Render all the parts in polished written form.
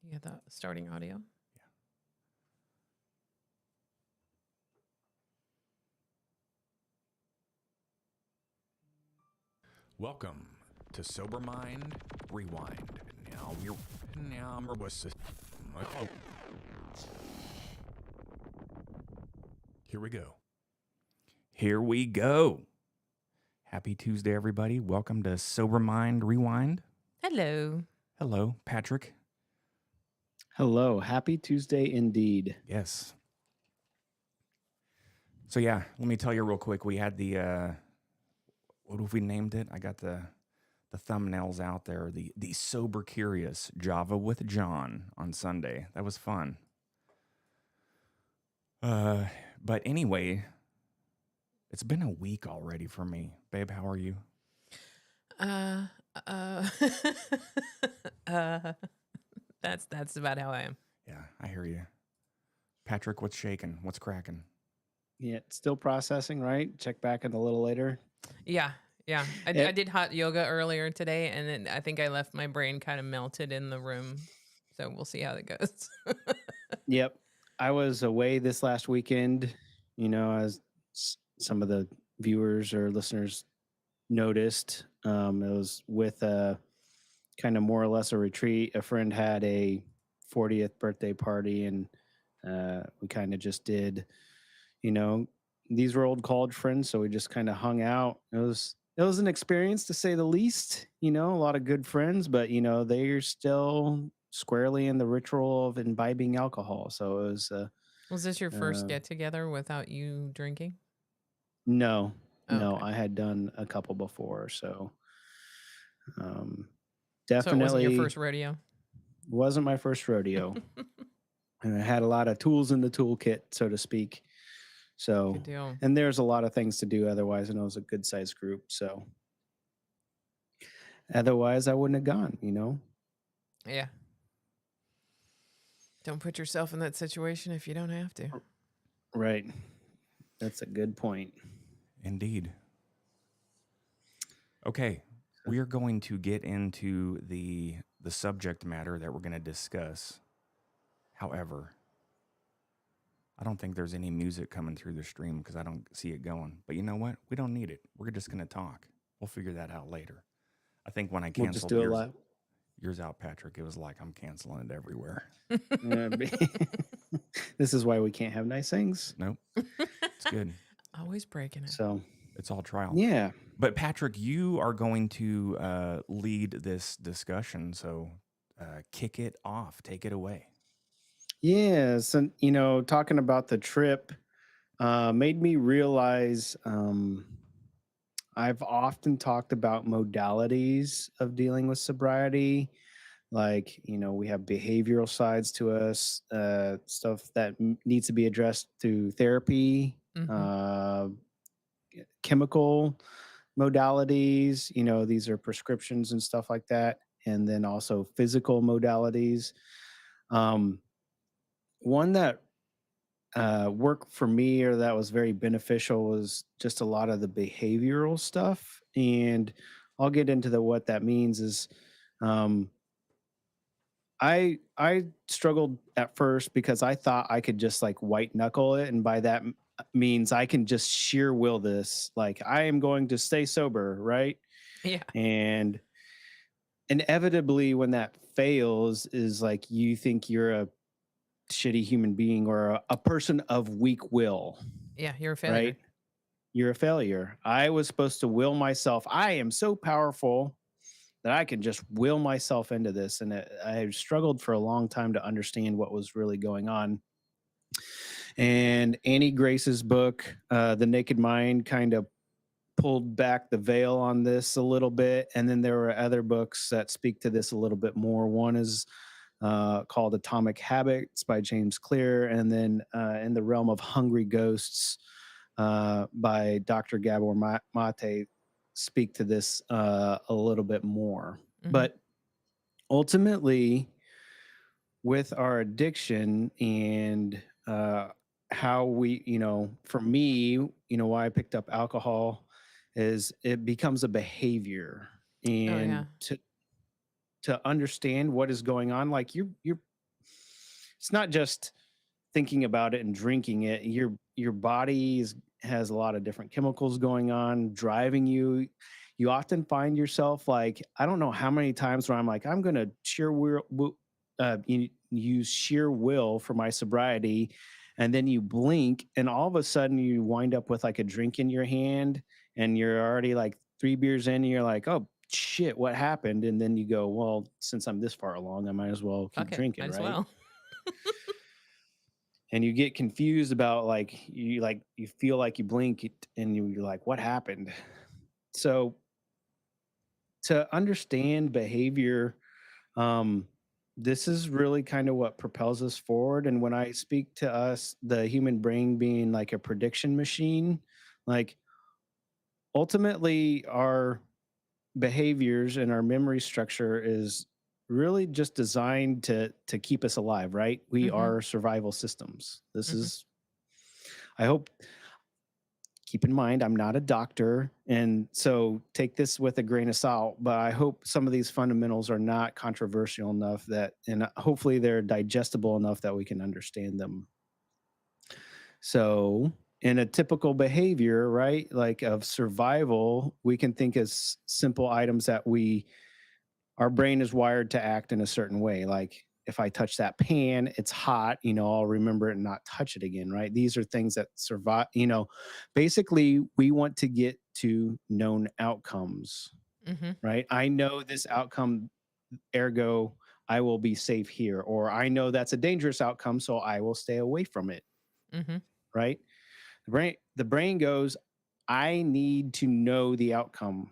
You got the starting audio. Welcome to Sober Mind Rewind. Here we go. Here we go. Happy Tuesday, everybody. Welcome to Sober Mind Rewind. Hello. Hello, Patrick. Hello. Happy Tuesday indeed. Yes. So yeah, let me tell you real quick. We had the what have we named it? I got the thumbnails out there. The Sober Curious Java with John on Sunday. That was fun. But anyway, it's been a week already for me. Babe, how are you? That's about how I am. Yeah, I hear you. Patrick, what's shaking? What's cracking? Yeah, it's still processing, right? Check back in a little later. Yeah. I did hot yoga earlier today, and then I think I left my brain kind of melted in the room. So we'll see how it goes. Yep. I was away this last weekend, as some of the viewers or listeners noticed. It was with a kind of more or less a retreat. A friend had a 40th birthday party, and we kind of just did, these were old college friends, so we just kind of hung out. It was an experience, to say the least. A lot of good friends, but they're still squarely in the ritual of imbibing alcohol. So it was Was this your first get together without you drinking? no, Oh, okay. I had done a couple before, so So it wasn't definitely your first rodeo. wasn't my first rodeo. And I had a lot of tools in the toolkit, so to speak. So, Good deal. and there's a lot of things to do otherwise, and it was a good sized group. So otherwise I wouldn't have gone. Yeah. Don't put yourself in that situation if you don't have to. Right. That's a good point. Indeed. Okay, we are going to get into the subject matter that we're going to discuss. However, I don't think there's any music coming through the stream because I don't see it going. But you know what? We don't need it. We're just going to talk. We'll figure that out later. I think when I We'll just canceled do a lot. yours out, Patrick, it was like I'm canceling it everywhere. This is why we can't have nice things. Nope. It's good. Always breaking it. So It's all trial. yeah. But Patrick, you are going to lead this discussion. So kick it off. Take it away. Yeah. So, talking about the trip made me realize I've often talked about modalities of dealing with sobriety. Like, we have behavioral sides to us, stuff that needs to be addressed through therapy, chemical modalities, these are prescriptions and stuff like that. And then also physical modalities. One that worked for me, or that was very beneficial, was just a lot of the behavioral stuff. And I'll get into what that means is I struggled at first because I thought I could just like white knuckle it, and by that means I can just sheer will this, like I am going to stay sober, right? Yeah. And inevitably when that fails is like you think you're a shitty human being or a person of weak will. Yeah, you're a failure. Right? You're a failure. I was supposed to will myself. I am so powerful that I can just will myself into this. And I struggled for a long time to understand what was really going on. And Annie Grace's book, The Naked Mind, kind of pulled back the veil on this a little bit. And then there were other books that speak to this a little bit more. One is called Atomic Habits by James Clear. And then In the Realm of Hungry Ghosts by Dr. Gabor Mate speak to this a little bit more. But ultimately, with our addiction and how we, for me, why I picked up alcohol is it becomes a behavior. And to understand what is going on, like you're it's not just thinking about it and drinking it. Your body has a lot of different chemicals going on, driving you. You often find yourself like, I don't know how many times where I'm like, I'm gonna use sheer will for my sobriety, and then you blink, and all of a sudden you wind up with like a drink in your hand, and you're already like 3 beers in, and you're like, oh shit, what happened? And then you go, well, since I'm this far along, I might as well keep Fuck it. drinking, Might as right? well. And you get confused about like you feel like you blink and you're like, what happened? So to understand behavior, um this is really kind of what propels us forward. And when I speak to us, the human brain being like a prediction machine, like ultimately our behaviors and our memory structure is really just designed to keep us alive, right? We Mm-hmm. are survival systems. This Mm-hmm. is, I hope, keep in mind, I'm not a doctor, and so take this with a grain of salt, but I hope some of these fundamentals are not controversial enough that, and hopefully they're digestible enough that we can understand them. So, in a typical behavior, right, like of survival, we can think as simple items that our brain is wired to act in a certain way. Like if I touch that pan, it's hot, I'll remember it and not touch it again, right? These are things that survive, basically we want to get to known outcomes, Mm-hmm. right? I know this outcome, ergo I will be safe here, or I know that's a dangerous outcome, so I will stay away from it, Mm-hmm. right? The brain goes, I need to know the outcome.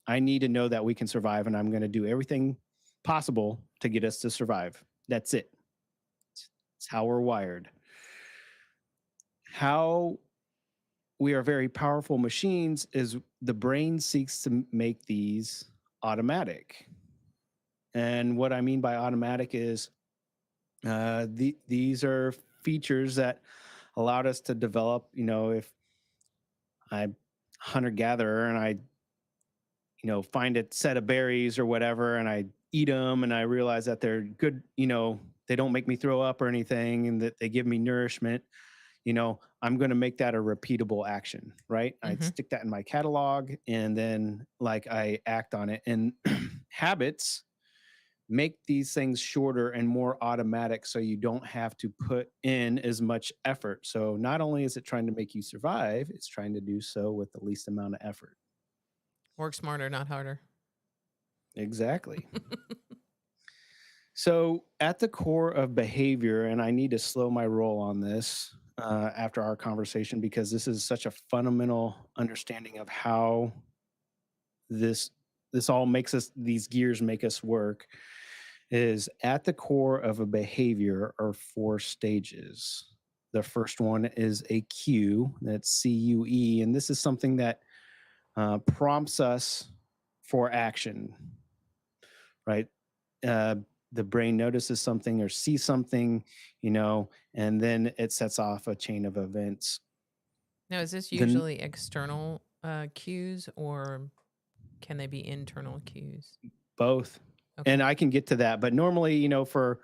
I need to know that we can survive, and I'm going to do everything possible to get us to survive. That's it. It's how we're wired. How we are very powerful machines is the brain seeks to make these automatic. And what I mean by automatic is these are features that allowed us to develop. If I'm hunter gatherer and I find a set of berries or whatever, and I eat them, and I realize that they're good, they don't make me throw up or anything, and that they give me nourishment, I'm going to make that a repeatable action, right? I'd Mm-hmm. stick that in my catalog, and then like I act on it. And habits make these things shorter and more automatic, so you don't have to put in as much effort. So not only is it trying to make you survive, it's trying to do so with the least amount of effort. Work smarter, not harder. Exactly. So, at the core of behavior, and I need to slow my roll on this after our conversation, because this is such a fundamental understanding of how this this all makes us, these gears make us work. Is at the core of a behavior are 4 stages. The first one is a cue. That's CUE, and this is something that prompts us for action, right? uh, the brain notices something or sees something, and then it sets off a chain of events. Now, is this Then usually external cues or can they be internal cues? both. And Okay. I can get to that. But normally, for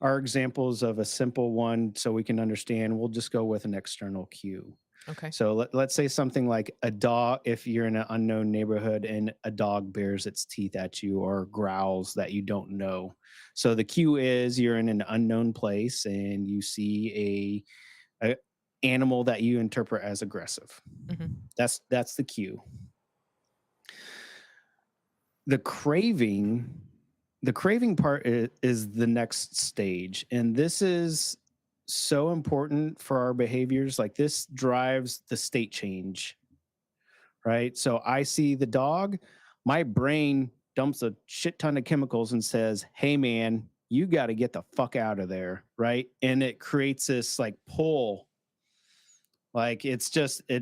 our examples of a simple one, so we can understand, we'll just go with an external cue. Okay. So let's say something like a dog, if you're in an unknown neighborhood and a dog bares its teeth at you or growls that you don't know. So the cue is you're in an unknown place and you see a animal that you interpret as aggressive. Mm-hmm. That's the cue. The craving, the craving part is the next stage, and this is so important for our behaviors. Like this drives the state change, right? So I see the dog, my brain dumps a shit ton of chemicals and says, hey man, you got to get the fuck out of there, right? And it creates this like pull, like it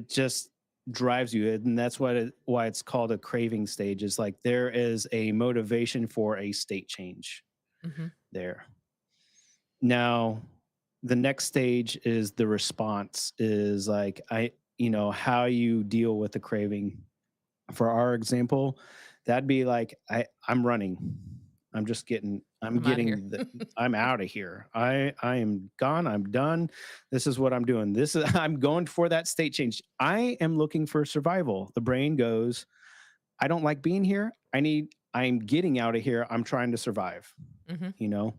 just drives you, and that's why it's called a craving stage. Is like there is a motivation for a state change Mm-hmm. there. Now the next stage is the response, is like how you deal with the craving. For our example, that'd be like I'm running. I'm I'm out of here. I'm out of here. I am gone. I'm done. This is what I'm doing. I'm going for that state change. I am looking for survival. The brain goes, I don't like being here. I'm getting out of here. I'm trying to survive, Hmm. you know?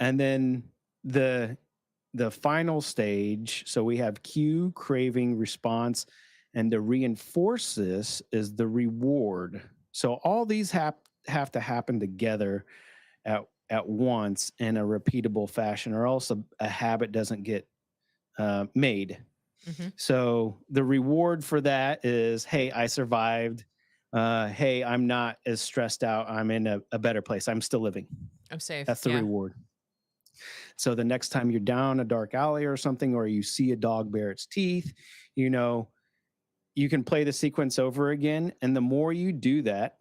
And then the final stage, so we have cue, craving, response, and to reinforce this is the reward. So all these have to happen together at once in a repeatable fashion, or else a habit doesn't get made. Hmm. So the reward for that is, hey, I survived. Hey, I'm not as stressed out. I'm in a better place. I'm still living. I'm safe. That's the Yeah. reward. So the next time you're down a dark alley or something, or you see a dog bare its teeth, you know, you can play the sequence over again. And the more you do that,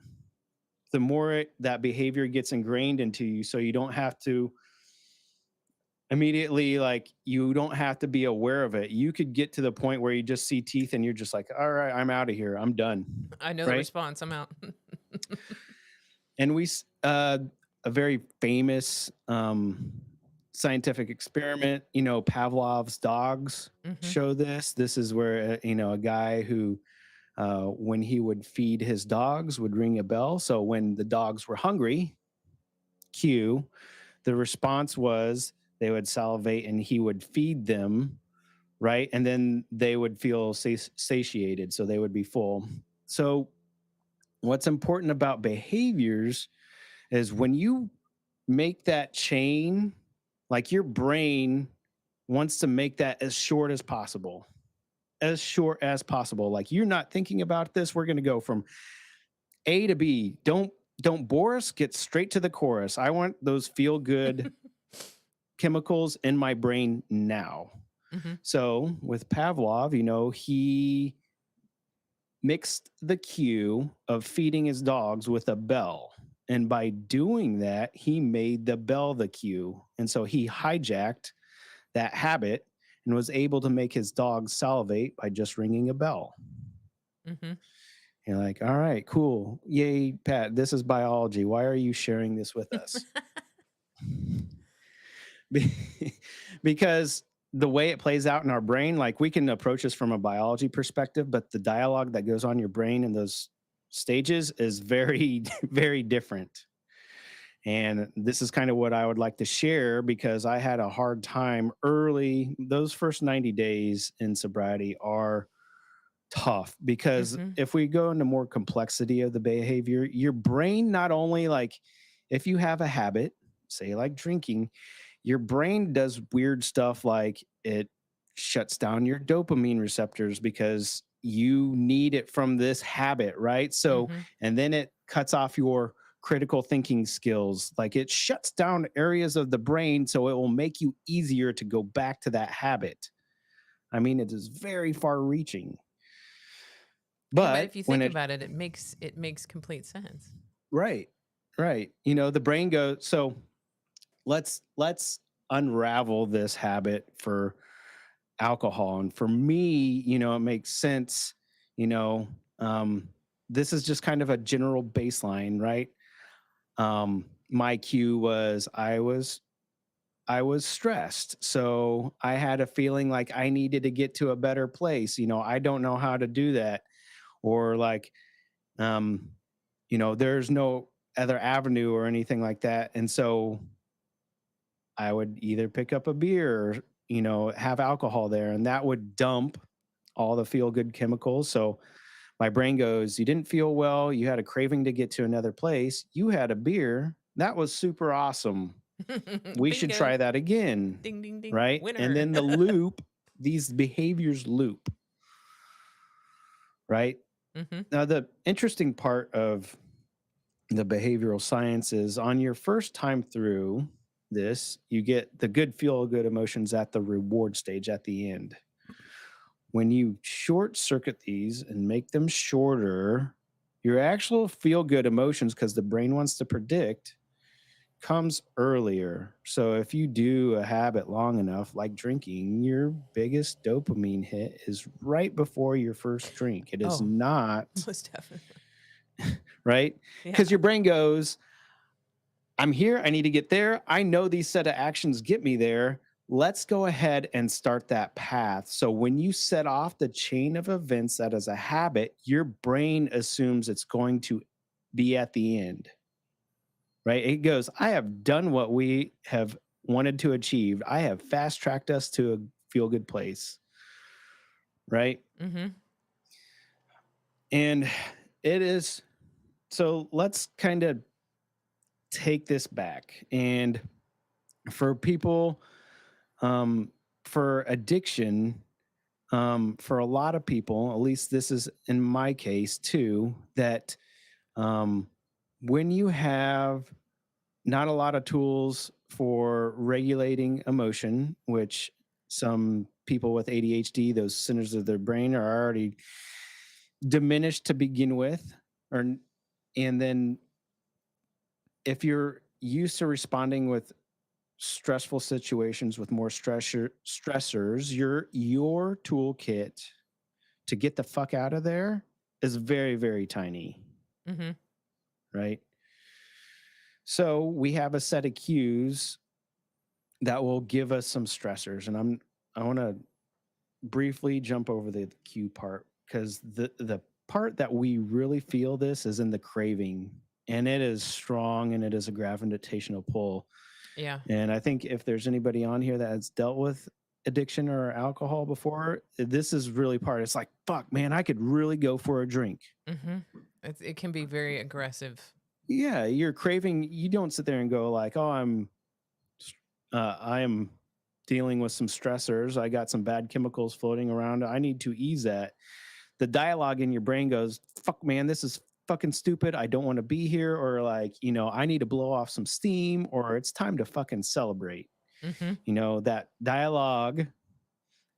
the more that behavior gets ingrained into you. So you don't have to immediately, like, you don't have to be aware of it. You could get to the point where you just see teeth and you're just like, all right, I'm out of here. I'm done. I know the Right. response. I'm out. And a very famous scientific experiment, Pavlovs dogs Hmm. show this. This is where, a guy who, when he would feed his dogs, would ring a bell. So when the dogs were hungry, cue, the response was they would salivate and he would feed them, right? And then they would feel satiated. So they would be full. So what's important about behaviors is when you make that chain, like, your brain wants to make that as short as possible. As short as possible. Like, you're not thinking about this. We're going to go from A to B. Don't bore us. Get straight to the chorus. I want those feel good chemicals in my brain now. Hmm. So with Pavlov, he mixed the cue of feeding his dogs with a bell. And by doing that, he made the bell the cue. And so he hijacked that habit and was able to make his dogs salivate by just ringing a bell. Hmm. You're like, all right, cool. Yay, Pat, this is biology. Why are you sharing this with us? Because the way it plays out in our brain, like, we can approach this from a biology perspective, but the dialogue that goes on in your brain in those stages is very, very different. And this is kind of what I would like to share, because I had a hard time early. Those first 90 days in sobriety are tough, because Hmm. if we go into more complexity of the behavior, your brain, not only, like, if you have a habit, say like drinking, your brain does weird stuff, like it shuts down your dopamine receptors because you need it from this habit, right? So, Hmm. and then it cuts off your critical thinking skills. Like, it shuts down areas of the brain so it will make you easier to go back to that habit. I mean, it is very far reaching. Yeah, but But if you when think it, about it, it makes complete sense. right, right, the brain goes, so let's unravel this habit for alcohol. And for me, it makes sense. You know, this is just kind of a general baseline, right? My cue was I was stressed, so I had a feeling like I needed to get to a better place. I don't know how to do that, or like, um, there's no other avenue or anything like that, and so I would either pick up a beer or, have alcohol there, and that would dump all the feel good chemicals. So my brain goes, you didn't feel well. You had a craving to get to another place. You had a beer. That was super awesome. We should Bingo. try that again. Ding, ding, ding. Right. And Winner. then the loop, these behaviors loop. Right. Hmm. Now, the interesting part of the behavioral science is, on your first time through this, you get the good feel good emotions at the reward stage at the end. When you short circuit these and make them shorter, your actual feel good emotions, because the brain wants to predict, comes earlier. So if you do a habit long enough, like drinking, your biggest dopamine hit is right before your first drink. It is Oh, not, most definitely. right? Yeah. Because your brain goes, I'm here. I need to get there. I know these set of actions get me there. Let's go ahead and start that path. So when you set off the chain of events that is a habit, your brain assumes it's going to be at the end, right? It goes, I have done what we have wanted to achieve. I have fast tracked us to a feel good place, right? Mm-hmm. And it is, so let's kind of take this back. And for people, for addiction, for a lot of people, at least this is in my case too, that when you have not a lot of tools for regulating emotion, which some people with ADHD, those centers of their brain are already diminished to begin with, and then if you're used to responding with stressful situations with more stressors, your toolkit to get the fuck out of there is very, very tiny, Mm-hmm. right? So we have a set of cues that will give us some stressors, and I want to briefly jump over the cue part because the part that we really feel this is in the craving, and it is strong, and it is a gravitational pull. Yeah. And I think if there's anybody on here that has dealt with addiction or alcohol before, this is really part. It's like, fuck, man, I could really go for a drink. Mm-hmm. It can be very aggressive. Yeah, you're craving. You don't sit there and go like, oh, I am dealing with some stressors. I got some bad chemicals floating around. I need to ease that. The dialogue in your brain goes, fuck, man, this is fucking stupid. I don't want to be here. Or like, I need to blow off some steam, or it's time to fucking celebrate. Mm-hmm. That dialogue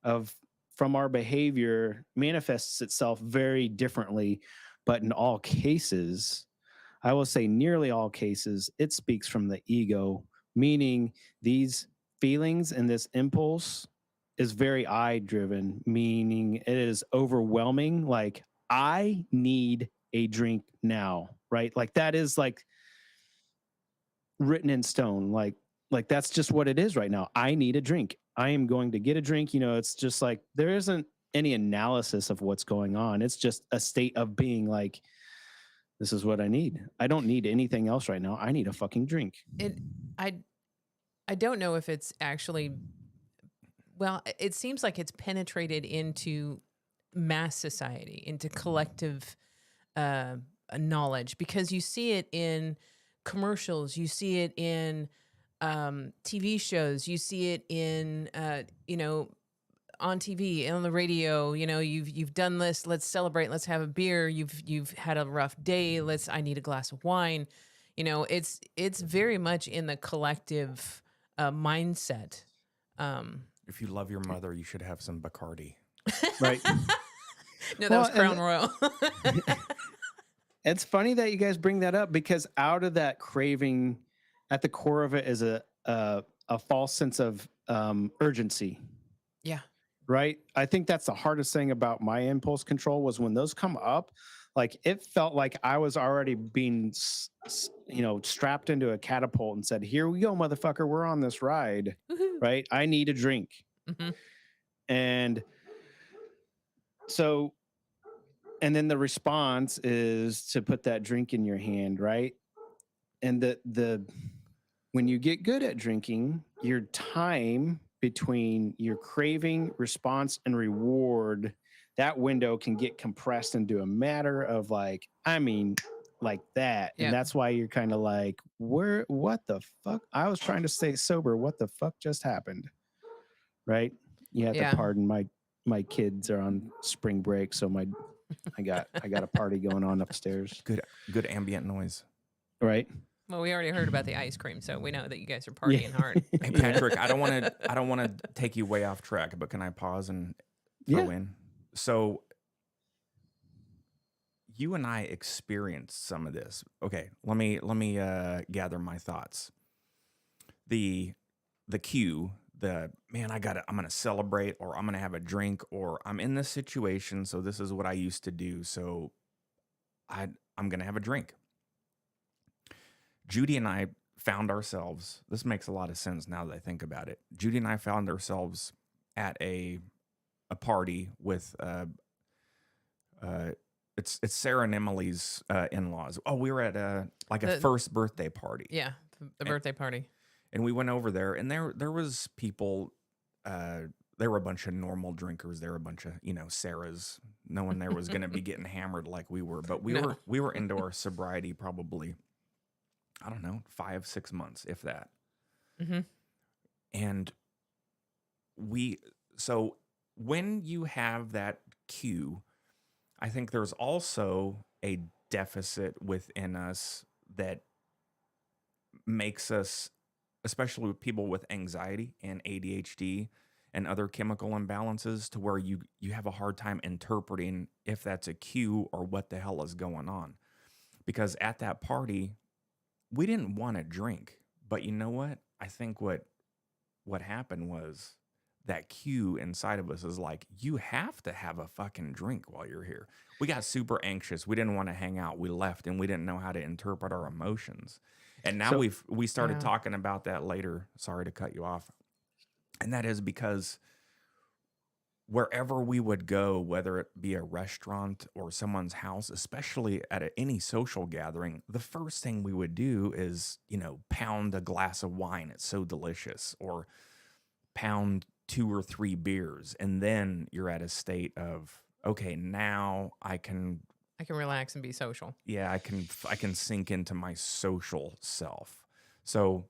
from our behavior manifests itself very differently, but in all cases, I will say nearly all cases, it speaks from the ego, meaning these feelings and this impulse is very I driven, meaning it is overwhelming. Like, I need a drink now, right? Like, that is like written in stone. Like that's just what it is right now. I need a drink. I am going to get a drink. It's just like there isn't any analysis of what's going on. It's just a state of being like, this is what I need. I don't need anything else right now. I need a fucking drink. I don't know if it's actually, well, it seems like it's penetrated into mass society, into collective knowledge, because you see it in commercials, you see it in TV shows, you see it in on TV and on the radio. You've done this. Let's celebrate. Let's have a beer. You've had a rough day. I need a glass of wine. It's very much in the collective mindset. If you love your mother, you should have some Bacardi. Right. No, that was Crown Royal. It's funny that you guys bring that up, because out of that craving, at the core of it is a false sense of urgency. Yeah. Right. I think that's the hardest thing about my impulse control, was when those come up, like it felt like I was already being, strapped into a catapult and said, here we go, motherfucker. We're on this ride. Woo-hoo. Right. I need a drink. Mm-hmm. And so, and then the response is to put that drink in your hand. Right. And when you get good at drinking, your time between your craving, response, and reward, that window can get compressed into a matter of like that. Yep. And that's why you're kind of like, what the fuck? I was trying to stay sober. What the fuck just happened? Right? You have to pardon my kids are on spring break, so I got a party going on upstairs. Good ambient noise. Right? Well, we already heard about the ice cream, so we know that you guys are partying hard. Hey, Patrick, I don't want to take you way off track, but can I pause and throw in? So you and I experienced some of this. Okay, let me gather my thoughts. The cue, I'm gonna celebrate, or I'm gonna have a drink, or I'm in this situation, so this is what I used to do, so I'm gonna have a drink. Judy and I found ourselves, this makes a lot of sense now that I think about it. Judy and I found ourselves at a party with it's Sarah and Emily's in-laws. Oh, we were at a The- first birthday party. Yeah, the birthday party. And we went over there, and there was people. There were a bunch of normal drinkers. There were a bunch of Sarahs. No one there was going to be getting hammered like we were, but No. we were into our sobriety probably, I don't know, 5-6 months, if that. Mm-hmm. And so when you have that cue, I think there's also a deficit within us that makes us, especially with people with anxiety and ADHD and other chemical imbalances, to where you have a hard time interpreting if that's a cue or what the hell is going on. Because at that party, we didn't want to drink, but you know what? I think what happened was that cue inside of us is like, you have to have a fucking drink while you're here. We got super anxious. We didn't want to hang out. We left, and we didn't know how to interpret our emotions. And now So- we started Yeah. talking about that later. Sorry to cut you off. And that is because wherever we would go, whether it be a restaurant or someone's house, especially at any social gathering, the first thing we would do is, pound a glass of wine. It's so delicious. Or pound 2 or 3 beers. And then you're at a state of, okay, now I can relax and be social. I can sink into my social self. So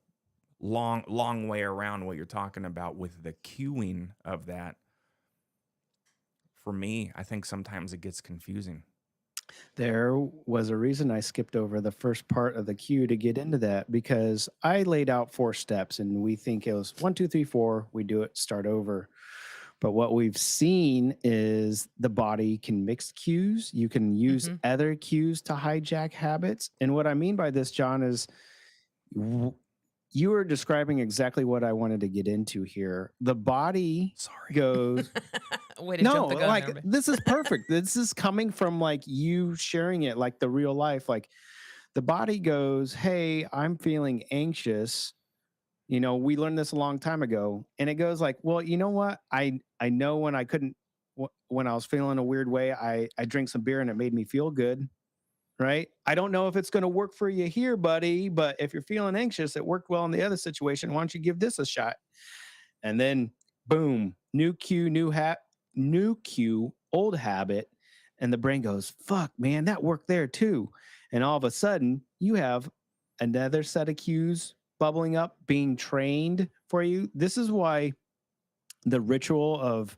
long way around what you're talking about with the cueing of that. For me, I think sometimes it gets confusing. There was a reason I skipped over the first part of the cue to get into that, because I laid out 4 steps and we think it was 1, 2, 3, 4. We do it, start over. But what we've seen is the body can mix cues. You can use Mhm. other cues to hijack habits. And what I mean by this, John, is you are describing exactly what I wanted to get into here. The body Sorry. goes, Way to no, jump the gun like there, but- this is perfect. This is coming from like you sharing it, like the real life. Like the body goes, hey, I'm feeling anxious. We learned this a long time ago, and it goes like, well, you know what? I know when I couldn't, when I was feeling a weird way, I drank some beer and it made me feel good. Right? I don't know if it's going to work for you here, buddy, but if you're feeling anxious, it worked well in the other situation. Why don't you give this a shot? And then boom, new cue, new cue, old habit. And the brain goes, fuck, man, that worked there too. And all of a sudden, you have another set of cues bubbling up, being trained for you. This is why the ritual of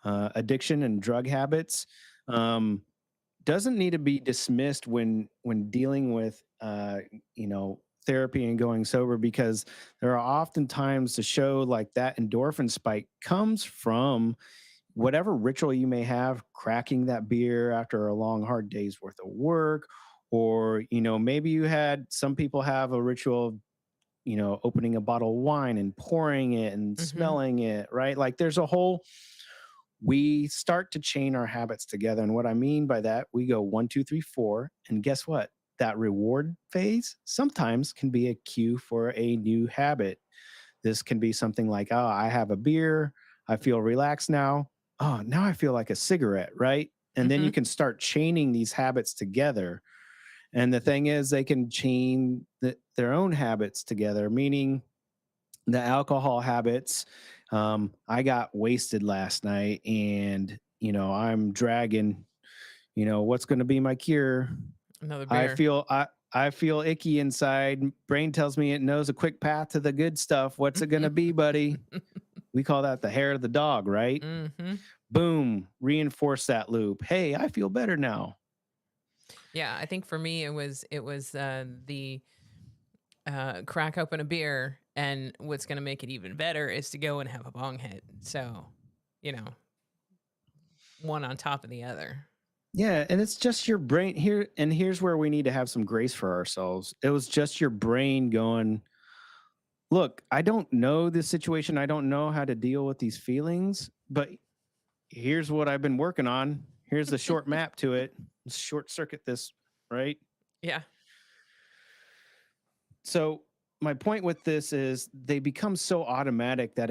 addiction and drug habits doesn't need to be dismissed when dealing with therapy and going sober, because there are often times to show like that endorphin spike comes from whatever ritual you may have, cracking that beer after a long hard day's worth of work, or maybe you had, some people have a ritual of opening a bottle of wine and pouring it and Mhm. smelling it, right? Like there's a whole, we start to chain our habits together. And what I mean by that, we go 1, 2, 3, 4. And guess what? That reward phase sometimes can be a cue for a new habit. This can be something like, oh, I have a beer. I feel relaxed now. Oh, now I feel like a cigarette, right? And then you Mhm. can start chaining these habits together. And the thing is, they can chain their own habits together, meaning the alcohol habits. I got wasted last night, and I'm dragging. What's going to be my cure? Another beer. I feel icky inside. Brain tells me it knows a quick path to the good stuff. What's it going to be, buddy? We call that the hair of the dog, right? Mm-hmm. Boom, reinforce that loop. Hey, I feel better now. Yeah, I think for me it was the crack open a beer, and what's going to make it even better is to go and have a bong hit. So, one on top of the other. Yeah, and it's just your brain here. And here's where we need to have some grace for ourselves. It was just your brain going, look, I don't know this situation. I don't know how to deal with these feelings, but here's what I've been working on. Here's the short map to it. Short circuit this, right? Yeah. So my point with this is they become so automatic that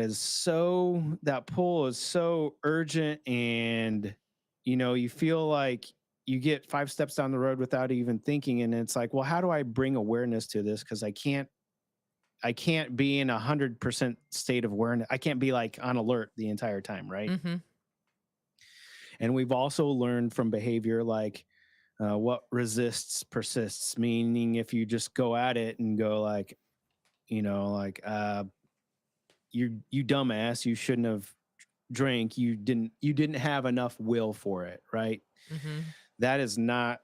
pull is so urgent, and you feel like you get 5 steps down the road without even thinking, and it's like, well, how do I bring awareness to this? Because I can't be in 100% state of awareness. I can't be like on alert the entire time, right? Mm-hmm. And we've also learned from behavior like what resists persists, meaning if you just go at it and go like, like you dumbass, you shouldn't have drank, you didn't have enough will for it, right? Mm-hmm. That is not,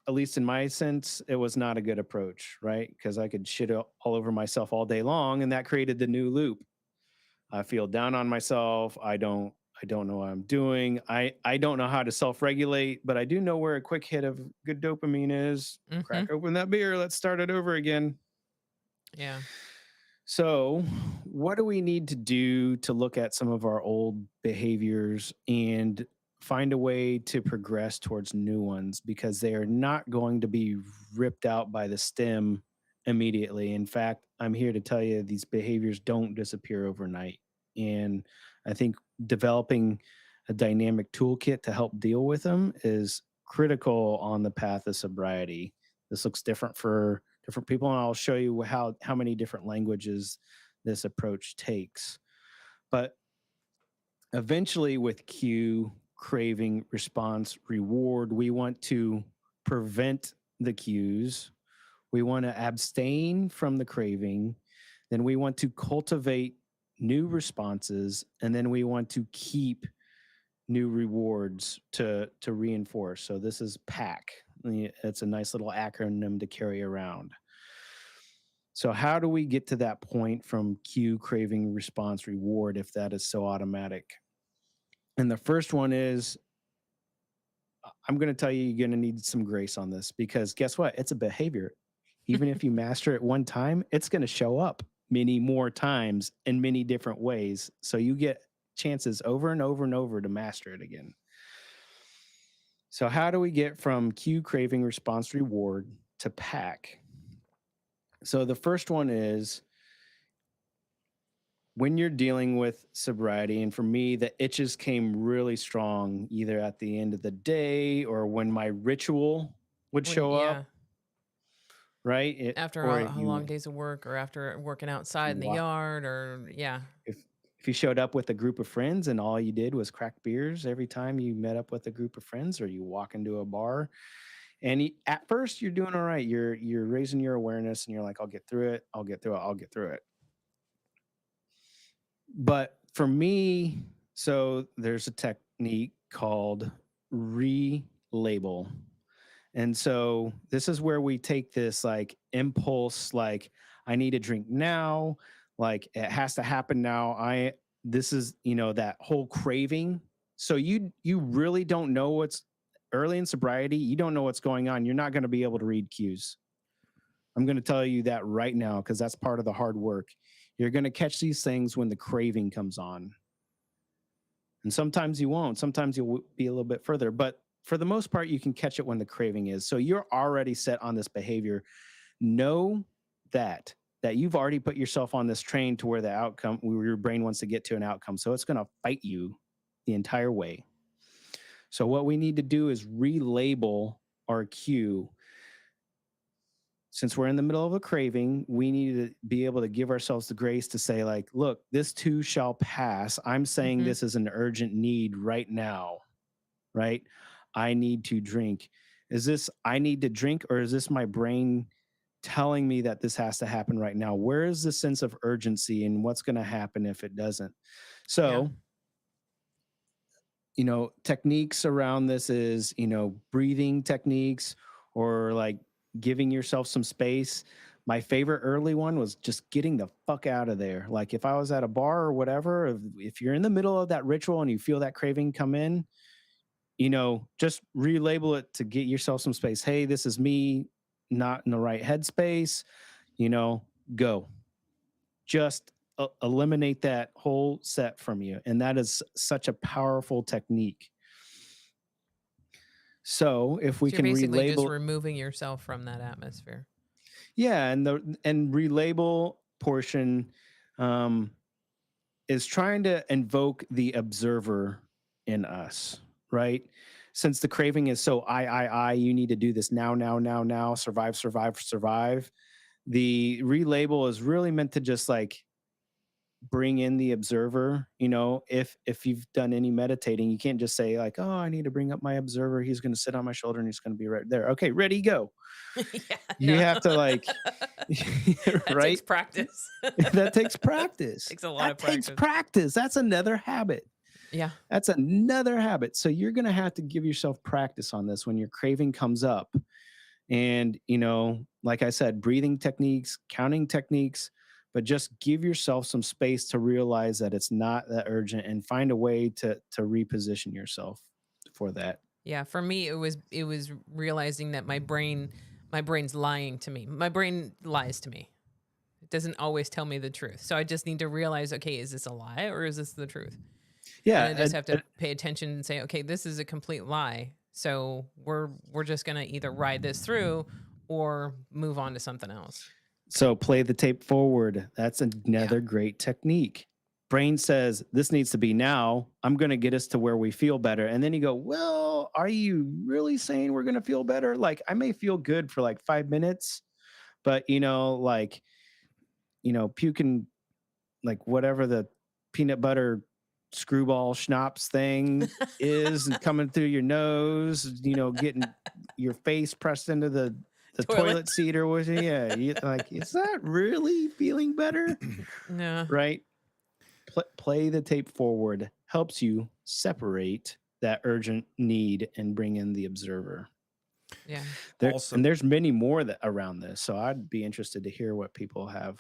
at least in my sense, it was not a good approach, right? Because I could shit all over myself all day long, and that created the new loop. I feel down on myself. I don't know what I'm doing. I don't know how to self-regulate, but I do know where a quick hit of good dopamine is. Mm-hmm. Crack open that beer. Let's start it over again. Yeah. So, what do we need to do to look at some of our old behaviors and find a way to progress towards new ones? Because they are not going to be ripped out by the stem immediately. In fact, I'm here to tell you these behaviors don't disappear overnight. And I think developing a dynamic toolkit to help deal with them is critical on the path of sobriety. This looks different for different people, and I'll show you how many different languages this approach takes. But eventually, with cue, craving, response, reward, we want to prevent the cues. We want to abstain from the craving. Then we want to cultivate new responses, and then we want to keep new rewards to reinforce. So this is PAC. It's a nice little acronym to carry around. So how do we get to that point from cue, craving, response, reward if that is so automatic? And the first one is, I'm going to tell you, you're going to need some grace on this, because guess what? It's a behavior. Even if you master it one time, it's going to show up many more times in many different ways. So you get chances over and over and over to master it again. So how do we get from cue, craving, response, reward to PAC? So the first one is, when you're dealing with sobriety, and for me, the itches came really strong either at the end of the day or when my ritual would show Yeah. up, right? After Or a long days of work, or after working outside in the wa- yard, or yeah. if you showed up with a group of friends and all you did was crack beers every time you met up with a group of friends, or you walk into a bar, and at first you're doing all right, you're raising your awareness, and you're like, I'll get through it, I'll get through it, I'll get through it. But for me, so there's a technique called relabel. And so this is where we take this like impulse, like, I need a drink now, like it has to happen now. This is, that whole craving. So you really don't know what's early in sobriety, you don't know what's going on. You're not going to be able to read cues. I'm going to tell you that right now, because that's part of the hard work. You're going to catch these things when the craving comes on. And sometimes you won't. Sometimes you'll be a little bit further. But for the most part, you can catch it when the craving is. So you're already set on this behavior. Know that you've already put yourself on this train to where your brain wants to get to an outcome. So it's going to fight you the entire way. So what we need to do is relabel our cue. Since we're in the middle of a craving, we need to be able to give ourselves the grace to say, like, look, this too shall pass. I'm saying this is an urgent need right now, right? I need to drink. Is this I need to drink, or is this my brain telling me that this has to happen right now? Where is the sense of urgency, and what's going to happen if it doesn't? So, techniques around this is, breathing techniques, or like giving yourself some space. My favorite early one was just getting the fuck out of there. Like if I was at a bar or whatever, if you're in the middle of that ritual and you feel that craving come in, just relabel it to get yourself some space. Hey, this is me not in the right headspace, go. Just eliminate that whole set from you. And that is such a powerful technique. So if we So you're can basically just relabel, removing yourself from that atmosphere. Yeah, and the relabel portion um, is trying to invoke the observer in us, right? Since the craving is so I, you need to do this now, now, now, now, survive, survive, survive. The relabel is really meant to just like bring in the observer. If you've done any meditating, you can't just say like, oh, I need to bring up my observer, he's going to sit on my shoulder and he's going to be right there. Okay, ready, go. Yeah, You no. have to like That takes right. practice. That takes practice. Takes a lot That of takes practice. practice. That's another habit. Yeah. That's another habit. So you're going to have to give yourself practice on this when your craving comes up. And, like I said, breathing techniques, counting techniques, but just give yourself some space to realize that it's not that urgent and find a way to reposition yourself for that. Yeah, for me it was realizing that my brain's lying to me. My brain lies to me. It doesn't always tell me the truth. So I just need to realize, okay, is this a lie or is this the truth? And I Yeah. just have to pay attention and say, okay, this is a complete lie. So we're just going to either ride this through or move on to something else. So play the tape forward. That's another great technique. Brain says, this needs to be now. I'm going to get us to where we feel better. And then you go, well, are you really saying we're going to feel better? Like, I may feel good for like 5 minutes, but, puking like whatever the peanut butter screwball schnapps thing is and coming through your nose, getting your face pressed into the toilet seat or what. Yeah. Like, is that really feeling better? No. Right. Play the tape forward helps you separate that urgent need and bring in the observer. Yeah. And there's many more that around this. So I'd be interested to hear what people have.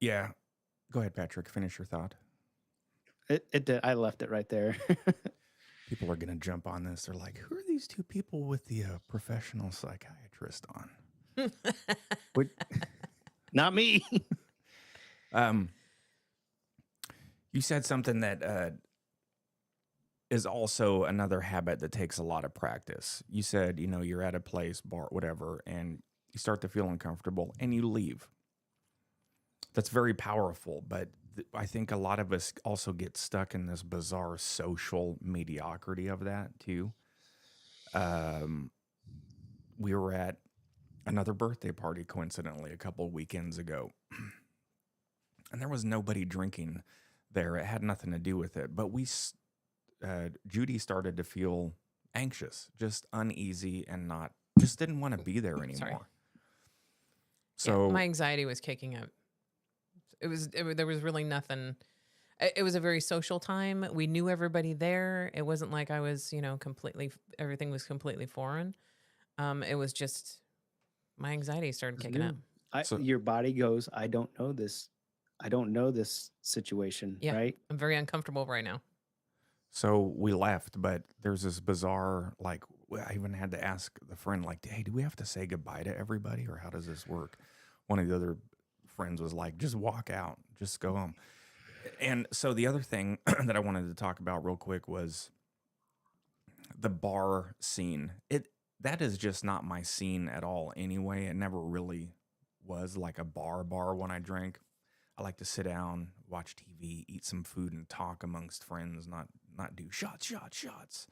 Yeah. Go ahead, Patrick. Finish your thought. It did. I left it right there. People are going to jump on this. They're like, who are these two people with the professional psychiatrist on? Not me. You said something that is also another habit that takes a lot of practice. You said, you're at a place, bar, whatever, and you start to feel uncomfortable and you leave. That's very powerful, but I think a lot of us also get stuck in this bizarre social mediocrity of that too. We were at another birthday party, coincidentally, a couple weekends ago, and there was nobody drinking there. It had nothing to do with it, but Judy started to feel anxious, just uneasy, and just didn't want to be there anymore. Sorry. So my anxiety was kicking up. There was really nothing. It was a very social time. We knew everybody there. It wasn't like I was, everything was completely foreign. It was just my anxiety started kicking up. Your body goes, I don't know this. I don't know this situation, right? I'm very uncomfortable right now. So we left, but there's this bizarre, I even had to ask the friend, like, hey, do we have to say goodbye to everybody or how does this work? One of the other friends was like, just walk out, just go home. And so the other thing that I wanted to talk about real quick was the bar scene. That is just not my scene at all anyway. It never really was like a bar when I drank. I like to sit down, watch TV, eat some food, and talk amongst friends, not do shots. shots.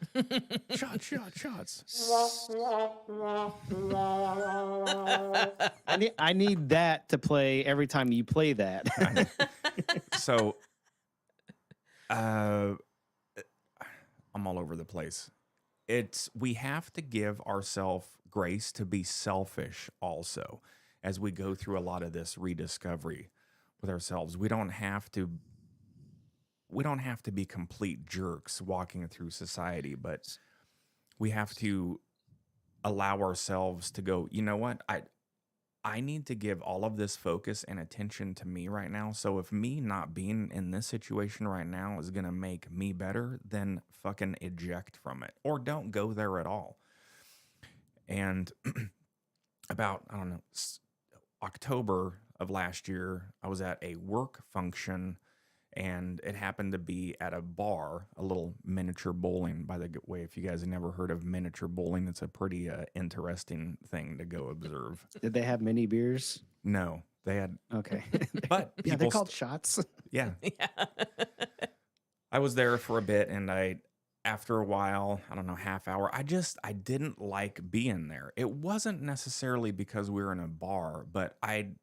I need that to play every time you play that. So, I'm all over the place. We have to give ourselves grace to be selfish also as we go through a lot of this rediscovery with ourselves. We don't have to be complete jerks walking through society, but we have to allow ourselves to go, you know what? I need to give all of this focus and attention to me right now. So if me not being in this situation right now is going to make me better, then fucking eject from it or don't go there at all. And about, I don't know, October of last year, I was at a work function And it happened to be at a bar, a little miniature bowling. By the way, if you guys have never heard of miniature bowling, it's a pretty interesting thing to go observe. Did they have mini beers? No, they had, Okay. but Yeah, they're people, called shots. yeah. Yeah. I was there for a bit, and after a while, I don't know, half hour, I didn't like being there. It wasn't necessarily because we were in a bar, but I'm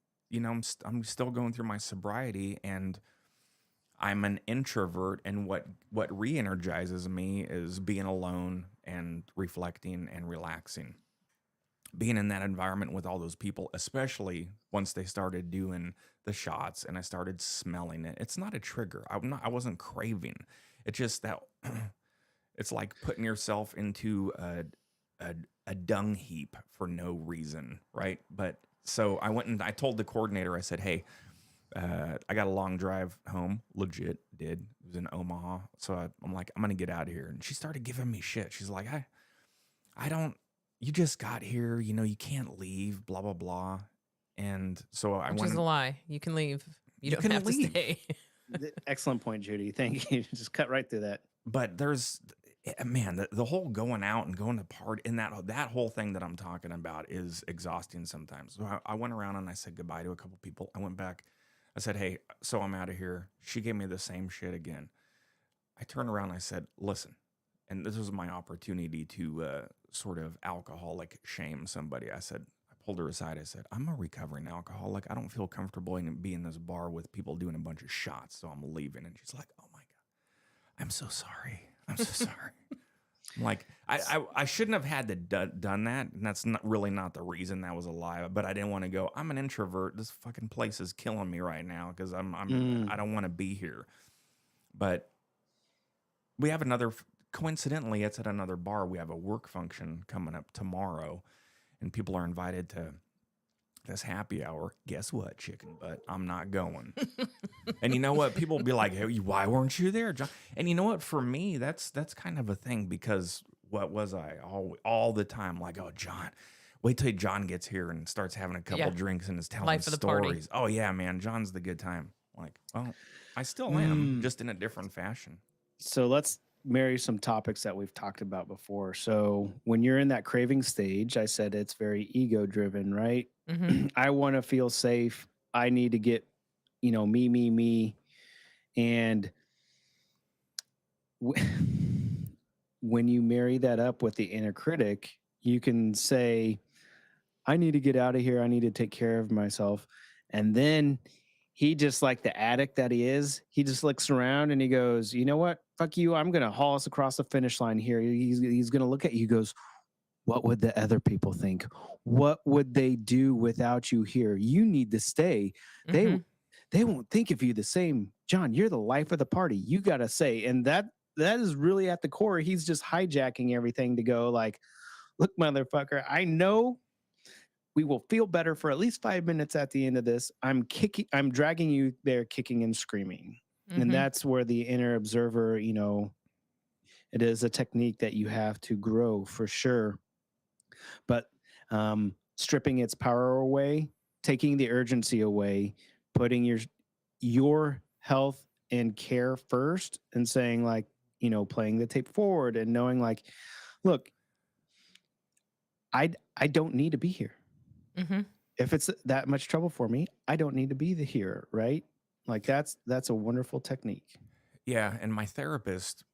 still going through my sobriety, and I'm an introvert, and what re-energizes me is being alone and reflecting and relaxing. Being in that environment with all those people, especially once they started doing the shots and I started smelling it. It's not a trigger. I wasn't craving. It's just that it's like putting yourself into a dung heap for no reason, right? But so I went and I told the coordinator, I said, "Hey, I got a long drive home. Legit did. It was in Omaha. So I'm like, I'm gonna get out of here." And she started giving me shit. She's like, I don't. You just got here. You can't leave. Blah blah blah. And so I Which went. is a lie. You can leave. You don't can have leave. to stay. Excellent point, Judy. Thank you. Just cut right through that. But there's, man, the whole going out and going to party and that whole thing that I'm talking about is exhausting sometimes. So I went around and I said goodbye to a couple people. I went back. I said, "Hey, so I'm out of here." She gave me the same shit again. I turned around and I said, "Listen," and this was my opportunity to sort of alcoholic shame somebody. I pulled her aside. I said, "I'm a recovering alcoholic. I don't feel comfortable in being in this bar with people doing a bunch of shots, so I'm leaving." And she's like, "Oh my God, I'm so sorry. I'm so sorry." I'm like, I shouldn't have had to done that, and that's really not the reason. That was a lie, but I didn't want to go. I'm an introvert. This fucking place is killing me right now because I don't want to be here. But we have coincidentally, it's at another bar. We have a work function coming up tomorrow, and people are invited to this happy hour. Guess what, chicken butt? I'm not going. And you know what? People will be like, "Hey, why weren't you there, John?" And you know what? For me, that's kind of a thing because what was I all the time like, "Oh, John, wait till John gets here and starts having a couple Yeah. drinks and is telling Life of the party. stories. Oh yeah, man, John's the good time." Like, well, I still am, just in a different fashion. So let's marry some topics that we've talked about before. So when you're in that craving stage, I said it's very ego driven, right? Mm-hmm. I want to feel safe. I need to get, me. And when you marry that up with the inner critic, you can say, I need to get out of here. I need to take care of myself. And then he, just like the addict that he is, he just looks around and he goes, "You know what? Fuck you. I'm going to haul us across the finish line here." He's going to look at you. He goes, "What would the other people think? What would they do without you here? You need to stay. Mm-hmm. They won't think of you the same. John, you're the life of the party. You got to say." And that is really at the core. He's just hijacking everything to go like, "Look, motherfucker, I know we will feel better for at least 5 minutes at the end of this. I'm dragging you there kicking and screaming." Mm-hmm. And that's where the inner observer, it is a technique that you have to grow for sure. But stripping its power away, taking the urgency away, putting your health and care first, and saying like, playing the tape forward and knowing like, look, I don't need to be here. Mm-hmm. If it's that much trouble for me, I don't need to be here, right? Like that's a wonderful technique. Yeah, and my therapist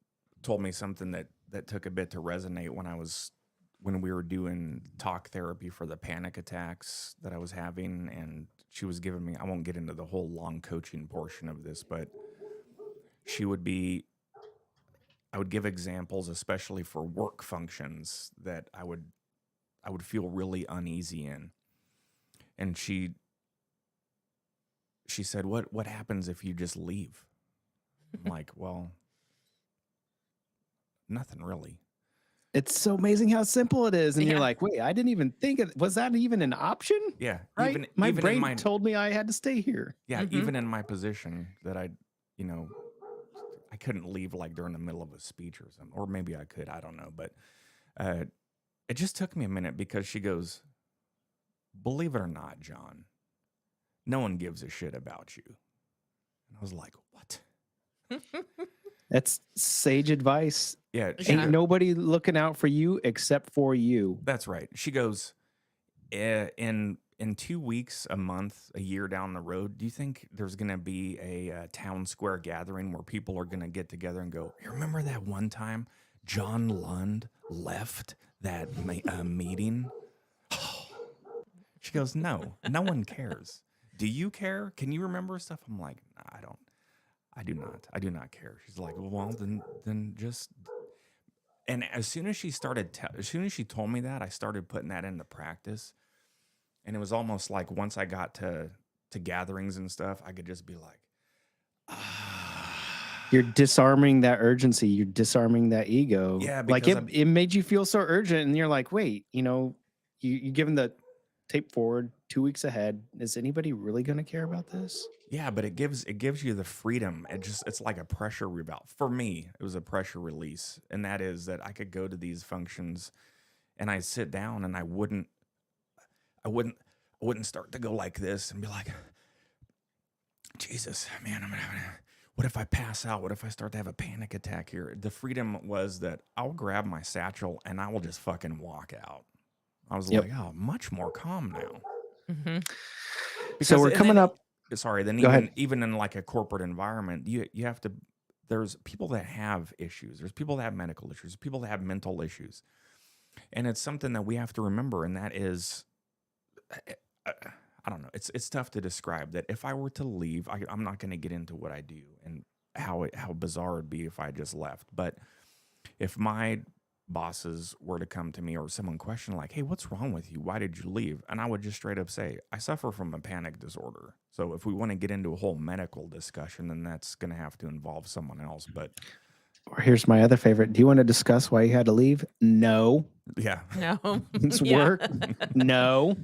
told me something that took a bit to resonate when we were doing talk therapy for the panic attacks that I was having, and she was giving me, I won't get into the whole long coaching portion of this, but I would give examples, especially for work functions that I would feel really uneasy in. And she said, what happens if you just leave? I'm like, well, nothing really. It's so amazing how simple it is. And Yeah. you're like, wait, I didn't even think was that even an option? Yeah. Right? My even brain in my, told me I had to stay here. yeah, Mhm. even in my position that I couldn't leave like during the middle of a speech or something, or maybe I could, I don't know. But it just took me a minute because she goes, "Believe it or not, John, no one gives a shit about you." And I was like, what? That's sage advice. Yeah, Yeah. Ain't nobody looking out for you except for you. that's right. She goes, in 2 weeks, a month, a year down the road, do you think there's going to be a town square gathering where people are going to get together and go, "You remember that one time John Lund left that meeting?" She goes, "No, no one cares. Do you care? Can you remember stuff?" I'm like, "Nah, I don't. I do not. I do not care." She's like, "Well, then just." And as soon as as soon as she told me that, I started putting that into practice. And it was almost like once I got to gatherings and stuff, I could just be like, You're disarming that urgency. You're disarming that ego. yeah, Like because it made you feel so urgent, and you're like, wait, you given the tape forward 2 weeks ahead. Is anybody really going to care about this? yeah, but it gives you the freedom. It's like a pressure reval. For me, it was a pressure release, and that is that I could go to these functions and I sit down and I wouldn't start to go like this and be like, Jesus, man, what if I pass out? What if I start to have a panic attack here? The freedom was that I'll grab my satchel and I will just fucking walk out. I was Yep. like, oh, much more calm now. Mm-hmm. So we're and coming then- up. Sorry, then Go ahead. even in like a corporate environment, you have to. There's people that have issues. There's people that have medical issues. There's people that have mental issues, and it's something that we have to remember. And that is, I don't know. It's tough to describe that. If I were to leave, I'm not going to get into what I do and how bizarre it'd be if I just left. But if my bosses were to come to me or someone question like, "Hey, what's wrong with you? Why did you leave?" And I would just straight up say, "I suffer from a panic disorder." So if we want to get into a whole medical discussion, then that's going to have to involve someone else. But Or here's my other favorite. Do you want to discuss why you had to leave? No. yeah, No. It's Yeah. work. No.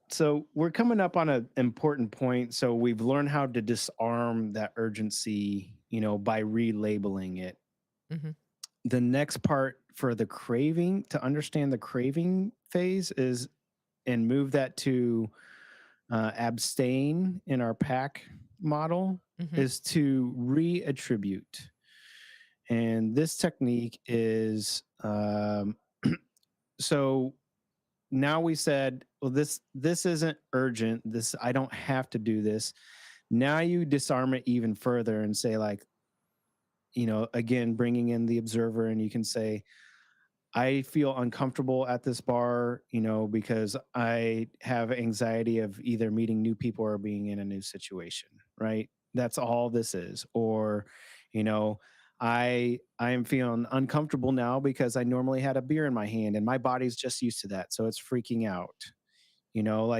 So we're coming up on an important point. So we've learned how to disarm that urgency, by relabeling it. Mhm. The next part for the craving, to understand the craving phase, is and move that to abstain in our pack model, Mhm. is to reattribute. And this technique is so now we said, well, this isn't urgent. This, I don't have to do this. Now you disarm it even further and say, like, again, bringing in the observer, and you can say, I feel uncomfortable at this bar, because I have anxiety of either meeting new people or being in a new situation, right? That's all this is. Or, I am feeling uncomfortable now because I normally had a beer in my hand and my body's just used to that. So it's freaking out.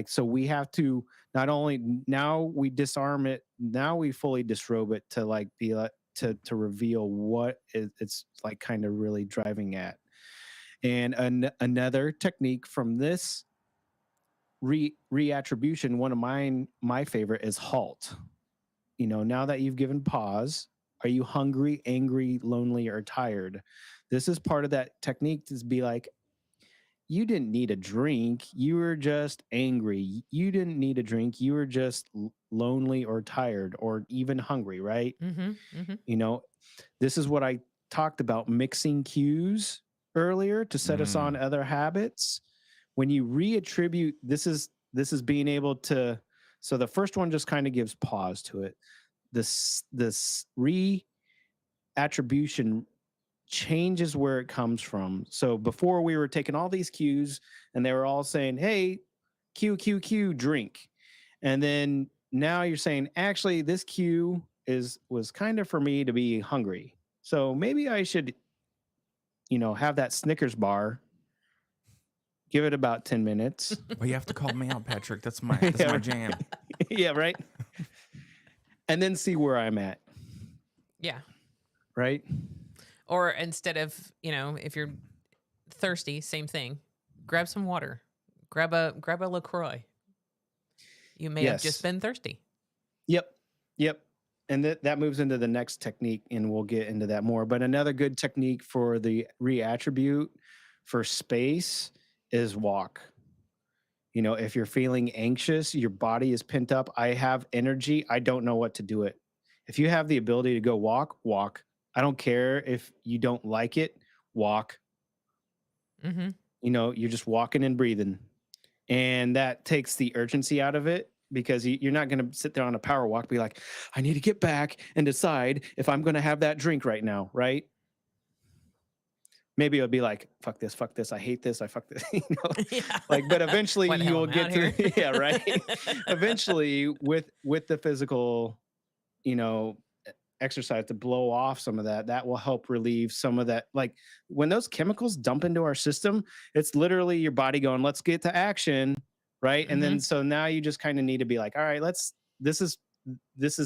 So we have to not only now we disarm it, now we fully disrobe it to like be like to reveal what it's like kind of really driving at. And another technique from this reattribution, one of my favorite is halt. Now that you've given pause, are you hungry, angry, lonely, or tired? This is part of that technique to be like, you didn't need a drink. You were just angry. You didn't need a drink. You were just lonely or tired or even hungry, right? Mhm. Mhm. This is what I talked about, mixing cues earlier to set us on other habits. When you reattribute, this is being able to. So the first one just kind of gives pause to it. This reattribution changes where it comes from. So before we were taking all these cues and they were all saying, hey, Q, drink. And then now you're saying, actually, this cue was kind of for me to be hungry. So maybe I should, have that Snickers bar, give it about 10 minutes. well, you have to call me out, Patrick. That's my Yeah. jam. Yeah, right. And then see where I'm at, Yeah. right? Or instead of, if you're thirsty, same thing. Grab some water. Grab a LaCroix. You may have just Yes. been thirsty. Yep. And that moves into the next technique, and we'll get into that more. But another good technique for the reattribute for space is walk. You know, if you're feeling anxious, your body is pent up. I have energy. I don't know what to do it. If you have the ability to go walk, walk. I don't care if you don't like it, walk. Mm-hmm. You know, you're just walking and breathing. And that takes the urgency out of it because you're not going to sit there on a power walk, be like, I need to get back and decide if I'm going to have that drink right now, right? Maybe it'll be like, fuck this, I hate this, I fuck this, you know, Yeah. like, but eventually Why the hell you'll I'm get out to, here? yeah, right. Eventually with the physical, you know, exercise to blow off some of that will help relieve some of that. Like when those chemicals dump into our system, it's literally your body going, let's get to action, right? And Mm-hmm. then so now you just kind of need to be like, all right, this is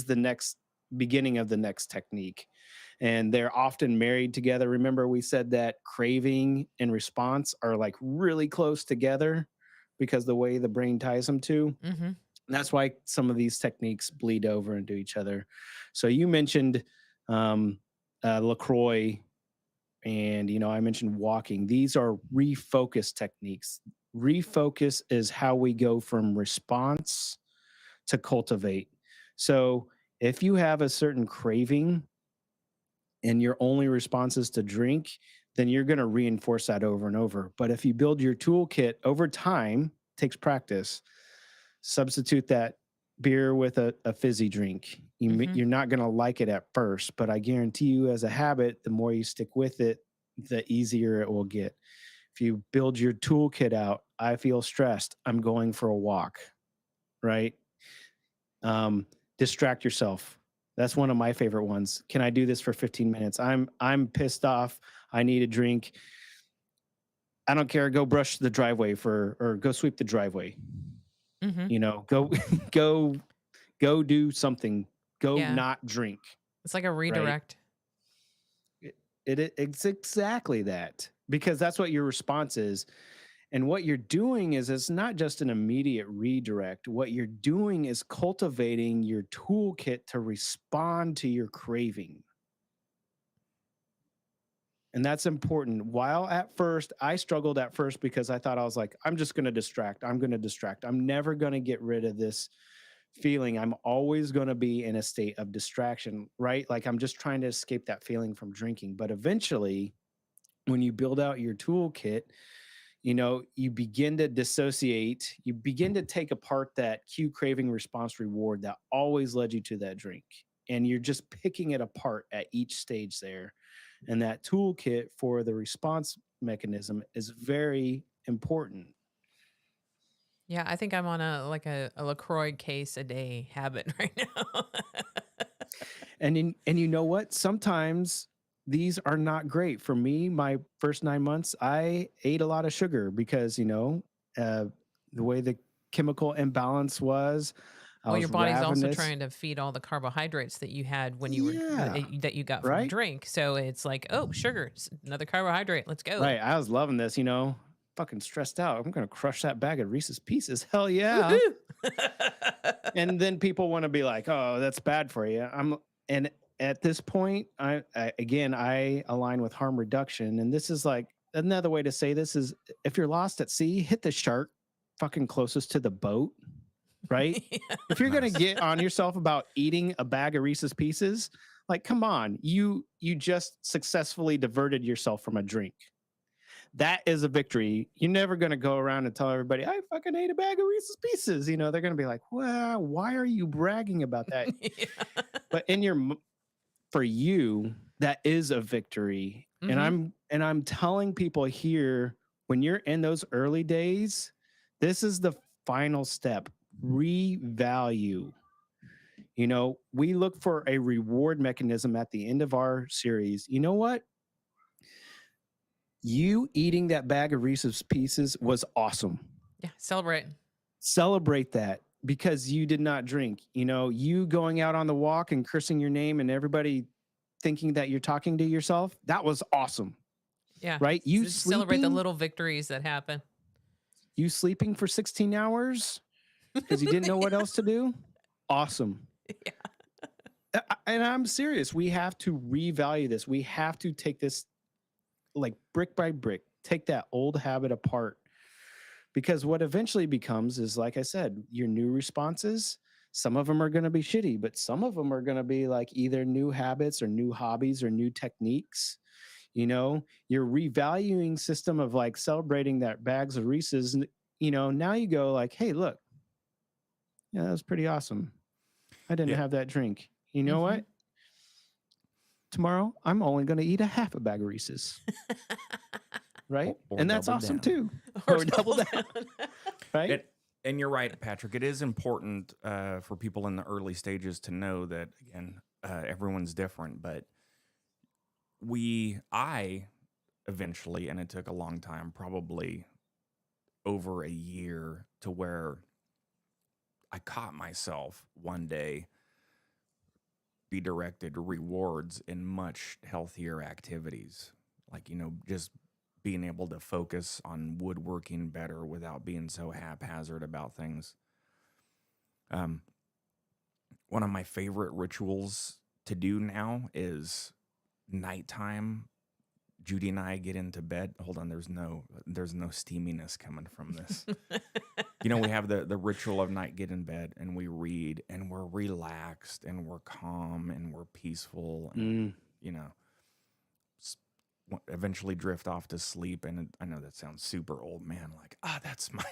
the next beginning of the next technique. And they're often married together. Remember, we said that craving and response are like really close together because the way the brain ties them to. Mm-hmm. And that's why some of these techniques bleed over into each other. So you mentioned um, LaCroix, and you know I mentioned walking. These are refocus techniques. Refocus is how we go from response to cultivate. So if you have a certain craving and your only response is to drink, then you're going to reinforce that over and over. But if you build your toolkit over time, takes practice, substitute that beer with a fizzy drink. Mm-hmm. You're not going to like it at first, but I guarantee you, as a habit, the more you stick with it, the easier it will get. If you build your toolkit out, I feel stressed, I'm going for a walk, right? Distract yourself. That's one of my favorite ones. Can I do this for 15 minutes? I'm pissed off. I need a drink. I don't care. Go brush the driveway or go sweep the driveway. Mm-hmm. You know, go go do something. Go Yeah. not drink. It's like a Right? redirect. It's exactly that, because that's what your response is. And what you're doing is it's not just an immediate redirect. What you're doing is cultivating your toolkit to respond to your craving. And that's important. While at first, I struggled at first because I thought I was like, I'm just going to distract. I'm going to distract. I'm never going to get rid of this feeling. I'm always going to be in a state of distraction, right? Like I'm just trying to escape that feeling from drinking. But eventually, when you build out your toolkit, you know, you begin to dissociate, you begin to take apart that cue, craving, response, reward that always led you to that drink. And you're just picking it apart at each stage there. And that toolkit for the response mechanism is very important. Yeah, I think I'm on a LaCroix case a day habit right now. And you know what? Sometimes these are not great. For me, my first 9 months, I ate a lot of sugar because, you know, the way the chemical imbalance was, I Well, was your body's also ravenous. trying to feed all the carbohydrates that you had when you were Yeah, that you got from right? drink. So it's like, oh, sugar, another carbohydrate. Let's go. Right. I was loving this, you know, fucking stressed out. I'm going to crush that bag of Reese's Pieces. Hell yeah. Woohoo! And then people want to be like, oh, that's bad for you. And at this point, I align with harm reduction. And this is like another way to say this is if you're lost at sea, hit the shark fucking closest to the boat, right? If you're going to Nice. get on yourself about eating a bag of Reese's Pieces, like, come on, you just successfully diverted yourself from a drink. That is a victory. You're never going to go around and tell everybody, I fucking ate a bag of Reese's Pieces. You know, they're going to be like, well, why are you bragging about that? Yeah. But for you, that is a victory. Mhm. And I'm telling people here, when you're in those early days, this is the final step. Revalue. You know, we look for a reward mechanism at the end of our series. You know what? You eating that bag of Reese's Pieces was awesome. Yeah, celebrate. Celebrate that because you did not drink. You know, you going out on the walk and cursing your name and everybody thinking that you're talking to yourself, that was awesome. Yeah. Right? You Celebrate the sleeping, little victories that happen. you sleeping for 16 hours because you didn't know what else to do. Awesome. Yeah. And I'm serious. We have to revalue this. We have to take this like brick by brick, take that old habit apart Because what eventually becomes is, like I said, your new responses, some of them are going to be shitty, but some of them are going to be like either new habits or new hobbies or new techniques. You know, your revaluing system of like celebrating that bags of Reese's, you know, now you go like, hey, look, yeah, that was pretty awesome. I didn't Yeah. have that drink. You know Mhm. what? Tomorrow, I'm only going to eat a half a bag of Reese's, right? Or And that's double awesome down. too. Or Or double double down, down. right? And you're right, Patrick. It is important for people in the early stages to know that, again, everyone's different, but I eventually, and it took a long time, probably over a year, to where I caught myself one day be directed rewards in much healthier activities. Like, just being able to focus on woodworking better without being so haphazard about things. One of my favorite rituals to do now is nighttime. Judy and I get into bed. Hold on, there's no steaminess coming from this. We have the ritual of night, get in bed and we read and we're relaxed and we're calm and we're peaceful and eventually drift off to sleep. And I know that sounds super old man, like, that's my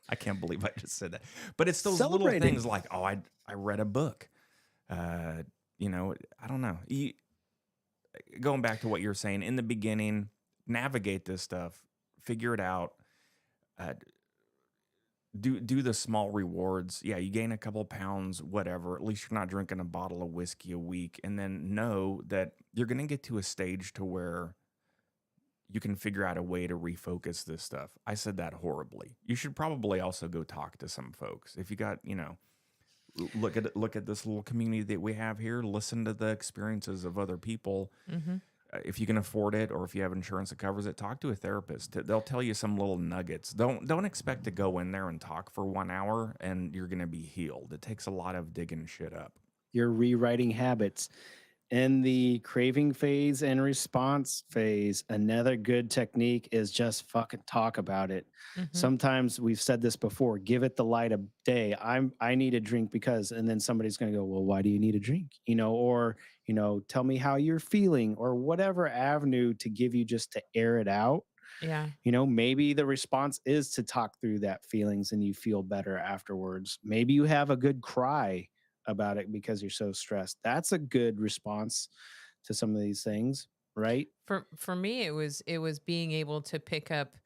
I can't believe I just said that. But it's those little Celebrating. things like, I read a book. I don't know. Going back to what you're saying in the beginning, navigate this stuff, figure it out. Do the small rewards. Yeah, you gain a couple pounds, whatever. At least you're not drinking a bottle of whiskey a week. And then know that you're going to get to a stage to where you can figure out a way to refocus this stuff. I said that horribly. You should probably also go talk to some folks. If you got, look at this little community that we have here, listen to the experiences of other people. Mhm. If you can afford it, or if you have insurance that covers it, talk to a therapist. They'll tell you some little nuggets. Don't expect to go in there and talk for 1 hour and you're going to be healed. It takes a lot of digging shit up. You're rewriting habits. In the craving phase and response phase, another good technique is just fucking talk about it. Mhm. Sometimes we've said this before, give it the light of day. I need a drink because, and then somebody's going to go, well, why do you need a drink? Or, tell me how you're feeling, or whatever avenue to give you just to air it out. Yeah. Maybe the response is to talk through that feelings and you feel better afterwards. Maybe you have a good cry about it because you're so stressed. That's a good response to some of these things, right? For me, it was being able to pick up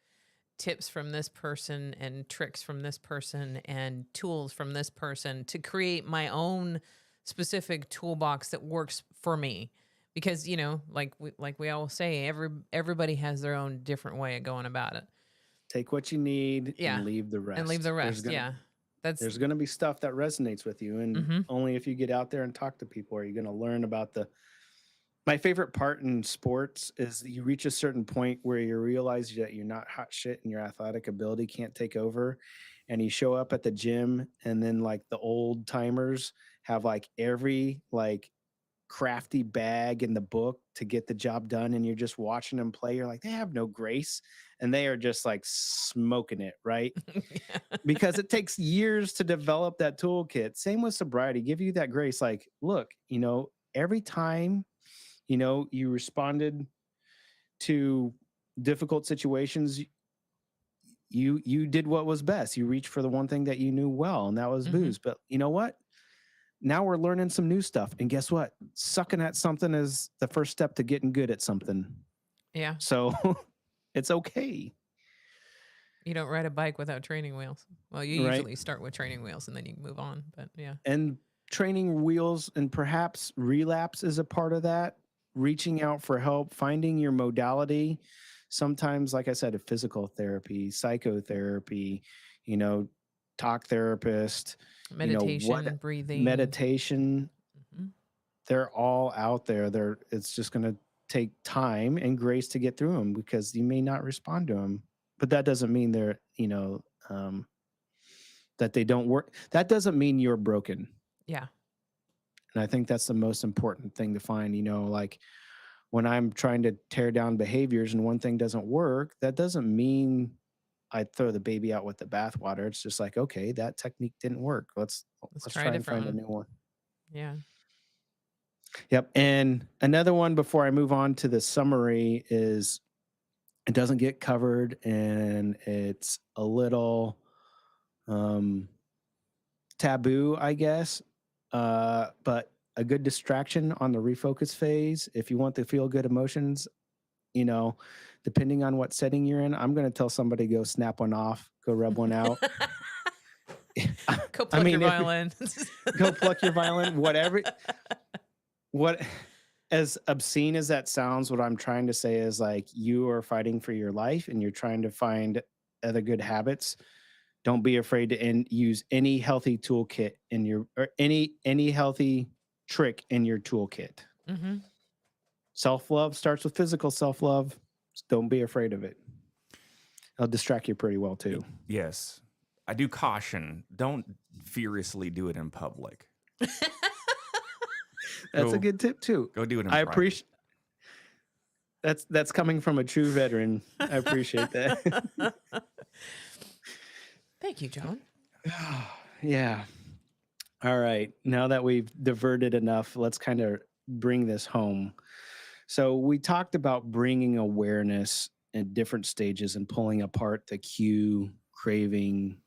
tips from this person and tricks from this person and tools from this person to create my own specific toolbox that works for me. Because like we all say, everybody has their own different way of going about it. Take what you need Yeah, and leave the rest. and leave the rest. Yeah, There's gonna be stuff that resonates with you, and Mhm. only if you get out there and talk to people are you gonna learn about the. My favorite part in sports is that you reach a certain point where you realize that you're not hot shit and your athletic ability can't take over. And you show up at the gym, and then like the old timers have like every like crafty bag in the book to get the job done. And you're just watching them play. You're like, they have no grace. And they are just like smoking it, right? Yeah. Because it takes years to develop that toolkit. Same with sobriety. Give you that grace. Like, look, every time you responded to difficult situations, you did what was best. You reached for the one thing that you knew well, and that was Mhm. booze. But you know what? Now we're learning some new stuff. And guess what? Sucking at something is the first step to getting good at something. Yeah. So it's okay, You don't ride a bike without training wheels. Well, you right? usually start with training wheels and then you move on. But yeah. And training wheels and perhaps relapse is a part of that. Reaching out for help, finding your modality. Sometimes, like I said, a physical therapy, psychotherapy, talk therapist, Meditation, breathing. meditation, Mhm. they're all out there. It's just going to take time and grace to get through them because you may not respond to them. But that doesn't mean that they don't work. That doesn't mean you're broken. Yeah. And I think that's the most important thing to find, like when I'm trying to tear down behaviors and one thing doesn't work, that doesn't mean I'd throw the baby out with the bathwater. It's just like, okay, that technique didn't work. Let's try a try and different find a one. new one. Yeah. Yep. And another one before I move on to the summary is it doesn't get covered and it's a little taboo, I guess. But a good distraction on the refocus phase, if you want to feel good emotions, you know, depending on what setting you're in, I'm going to tell somebody go snap one off, go rub one out. Go I pluck your mean, violin. go pluck your violin, whatever. What, as obscene as that sounds, what I'm trying to say is like you are fighting for your life and you're trying to find other good habits. Don't be afraid to use any healthy toolkit in your, or any healthy trick in your toolkit. Mm-hmm. Self-love starts with physical self-love. So don't be afraid of it. It'll distract you pretty well too. Yes. I do caution, don't furiously do it in public. That's a good tip too. Go do it in I private. appreciate that's coming from a true veteran. I appreciate that. Thank you, John. Yeah. All right. Now that we've diverted enough, let's kind of bring this home. So we talked about bringing awareness at different stages and pulling apart the cue, craving,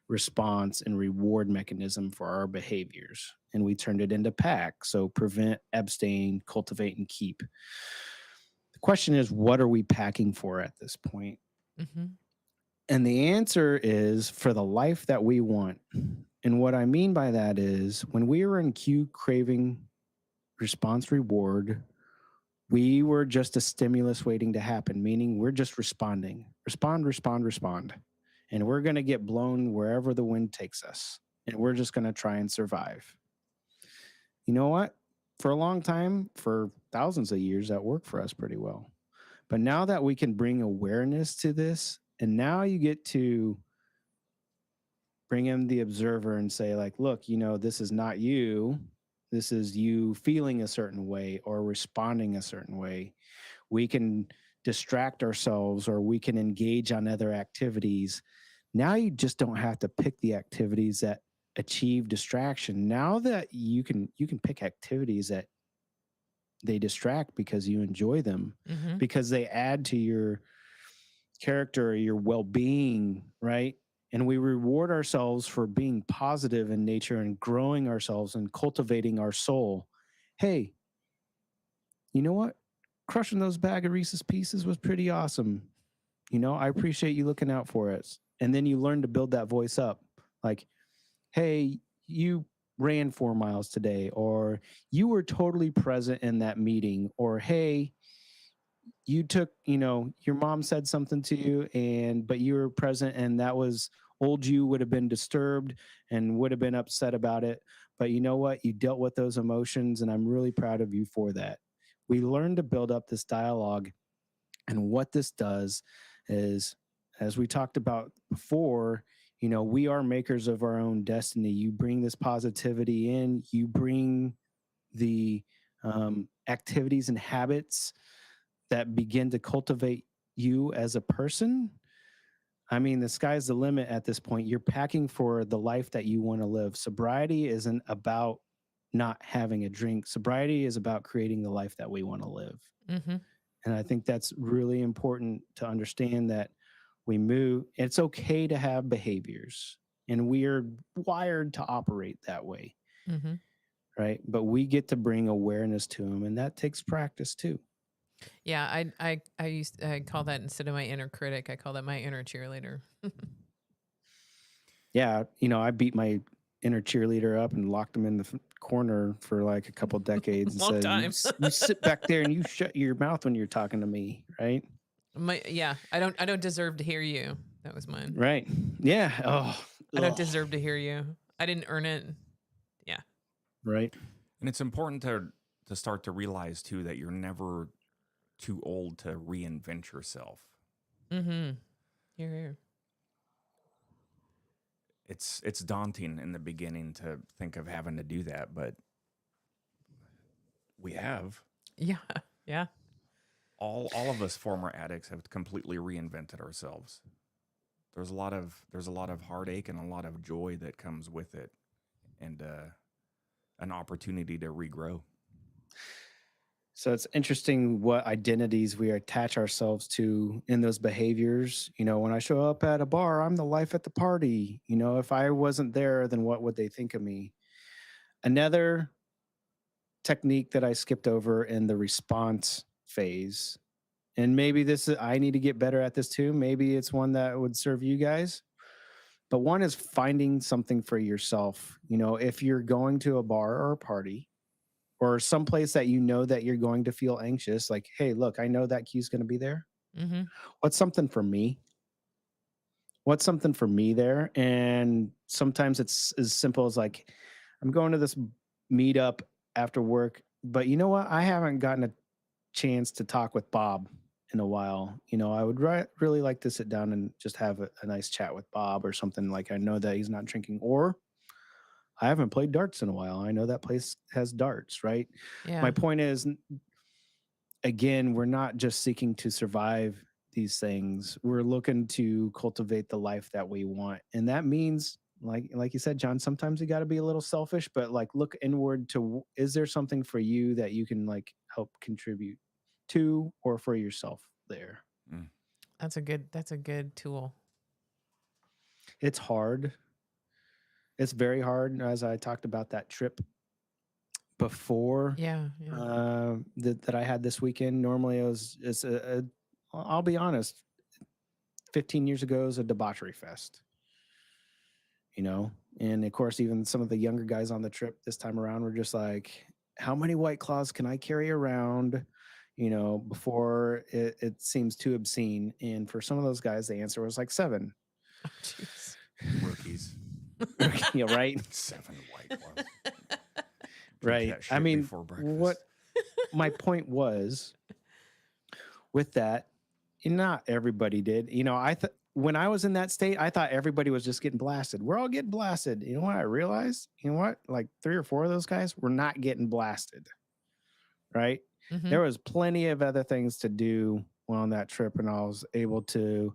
response, and reward mechanism for our behaviors. And we turned it into PAC. So prevent, abstain, cultivate, and keep. The question is, what are we packing for at this point? Mm-hmm. And the answer is for the life that we want. And what I mean by that is when we were in cue, craving, response, reward, we were just a stimulus waiting to happen, meaning we're just responding. Respond, respond, respond. And we're going to get blown wherever the wind takes us. And we're just going to try and survive. You know what? For a long time, for thousands of years, that worked for us pretty well. But now that we can bring awareness to this, and now you get to bring in the observer and say, like, look, this is not you. This is you feeling a certain way or responding a certain way. We can distract ourselves or we can engage on other activities. Now you just don't have to pick the activities that achieve distraction. Now that you can pick activities that they distract because you enjoy them, Mm-hmm. because they add to your character or your well-being, right? And we reward ourselves for being positive in nature and growing ourselves and cultivating our soul. Hey, you know what? Crushing those bag of Reese's Pieces was pretty awesome. I appreciate you looking out for us. And then you learn to build that voice up. Like, hey, you ran 4 miles today, or you were totally present in that meeting, or hey, you took, your mom said something to you but you were present and that was old you would have been disturbed and would have been upset about it. But you know what? You dealt with those emotions and I'm really proud of you for that. We learn to build up this dialogue. And what this does is, as we talked about before, we are makers of our own destiny. You bring this positivity in, you bring the activities and habits that begin to cultivate you as a person. I mean, the sky's the limit at this point. You're packing for the life that you want to live. Sobriety isn't about not having a drink. Sobriety is about creating the life that we want to live. Mm-hmm. And I think that's really important to understand that we move. It's okay to have behaviors, and we are wired to operate that way, Mm-hmm. right? But we get to bring awareness to them, and that takes practice too. Yeah, I call that, instead of my inner critic, I call that my inner cheerleader. Yeah, I beat my inner cheerleader up and locked him in the corner for like a couple decades and Long said, time. you sit back there and you shut your mouth when you're talking to me, right? I don't deserve to hear you. That was mine. Right. Yeah. Oh, I don't deserve to hear you. I didn't earn it. Yeah. Right. And it's important to start to realize too that you're never too old to reinvent yourself. Mm-hmm. Here. It's daunting in the beginning to think of having to do that, but we have. Yeah. Yeah. All of us former addicts have completely reinvented ourselves. there's a lot of heartache and a lot of joy that comes with it, and an opportunity to regrow. So it's interesting what identities we attach ourselves to in those behaviors. When I show up at a bar, I'm the life at the party. If I wasn't there, then what would they think of me? Another technique that I skipped over in the response phase, and maybe I need to get better at this too. Maybe it's one that would serve you guys. But one is finding something for yourself. If you're going to a bar or a party or someplace that that you're going to feel anxious, like, hey, look, I know that queue's going to be there. Mm-hmm. What's something for me? What's something for me there? And sometimes it's as simple as like, I'm going to this meetup after work, but you know what? I haven't gotten a chance to talk with Bob in a while. I would really like to sit down and just have a nice chat with Bob or something. Like, I know that he's not drinking, or I haven't played darts in a while. I know that place has darts, right? My Yeah. point is, again, we're not just seeking to survive these things. We're looking to cultivate the life that we want. And that means, like you said, John, sometimes you got to be a little selfish, but like look inward to, is there something for you that you can like help contribute to or for yourself there? Mm. That's a good tool. It's hard. It's very hard. As I talked about that trip before Yeah. Yeah. that I had this weekend. Normally I'll be honest, 15 years ago, it was a debauchery fest, and of course, even some of the younger guys on the trip this time around were just like, how many White Claws can I carry around, before it seems too obscene? And for some of those guys, the answer was like 7. Oh, jeez. Rookies. Right? 7 White Claws. Drink Right. that I shit mean, before breakfast. what my point was with that, not everybody did. When I was in that state, I thought everybody was just getting blasted. We're all getting blasted. You know what I realized? Like 3 or 4 of those guys were not getting blasted. Right? Mm-hmm. There was plenty of other things to do on that trip, and I was able to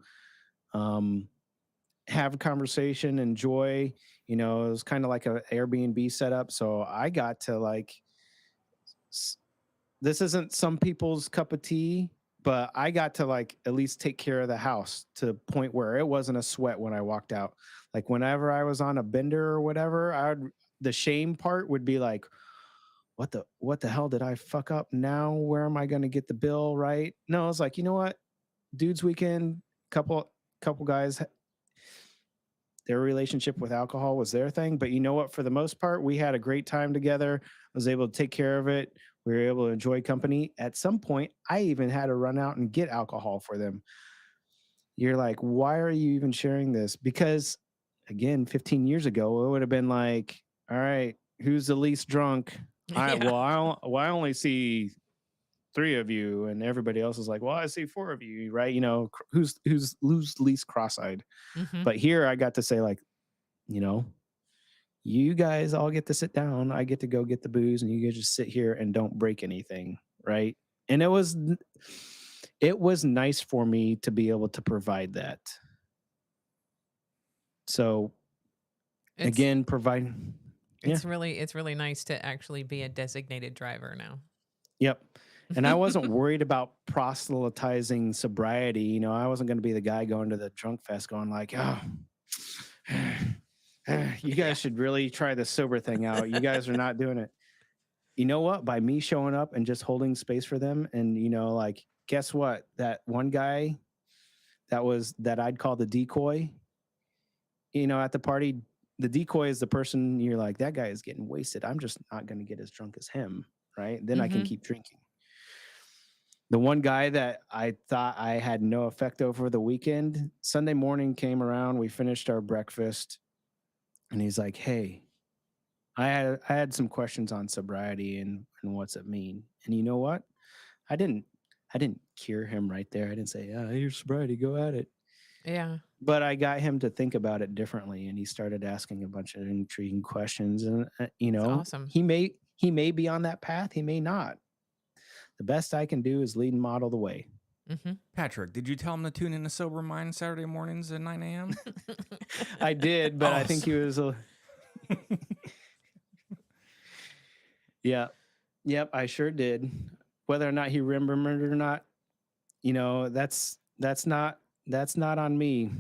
have a conversation, enjoy. It was kind of like an Airbnb setup. So I got to like, this isn't some people's cup of tea, but I got to like at least take care of the house to the point where it wasn't a sweat when I walked out. Like whenever I was on a bender or whatever, the shame part would be like, what the hell did I fuck up now? Where am I going to get the bill? Right? No, I was like, you know what? Dude's weekend, couple guys, their relationship with alcohol was their thing. But you know what? For the most part, we had a great time together. I was able to take care of it. We were able to enjoy company. At some point, I even had to run out and get alcohol for them. You're like, why are you even sharing this? Because again, 15 years ago, it would have been like, all right, who's the least drunk? I only see 3 of you, and everybody else is like, well, I see 4 of you, right? Who's least cross-eyed. Mm-hmm. But here I got to say, like, you guys all get to sit down. I get to go get the booze, and you guys just sit here and don't break anything, right? And it was nice for me to be able to provide that. So again, providing. It's really nice to actually be a designated driver now. Yep. And I wasn't worried about proselytizing sobriety. I wasn't going to be the guy going to the drunk fest going like, oh, you guys should really try the sober thing out. You guys are not doing it. You know what? By me showing up and just holding space for them, and like, guess what? That one guy that I'd call the decoy, at the party, the decoy is the person you're like, that guy is getting wasted. I'm just not going to get as drunk as him, right? Then I can keep drinking. The one guy that I thought I had no effect over the weekend, Sunday morning came around, we finished our breakfast, and he's like, hey, I had some questions on sobriety and what's it mean. And you know what? I didn't cure him right there. I didn't say, here's sobriety, go at it. Yeah. But I got him to think about it differently, and he started asking a bunch of intriguing questions. And That's awesome. he may be on that path, he may not. The best I can do is lead and model the way. Mm-hmm. Patrick, did you tell him to tune in to Sober Mind Saturday mornings at 9 a.m.? I did, but I think he was yeah. Yep, I sure did. Whether or not he remembered or not, that's not on me.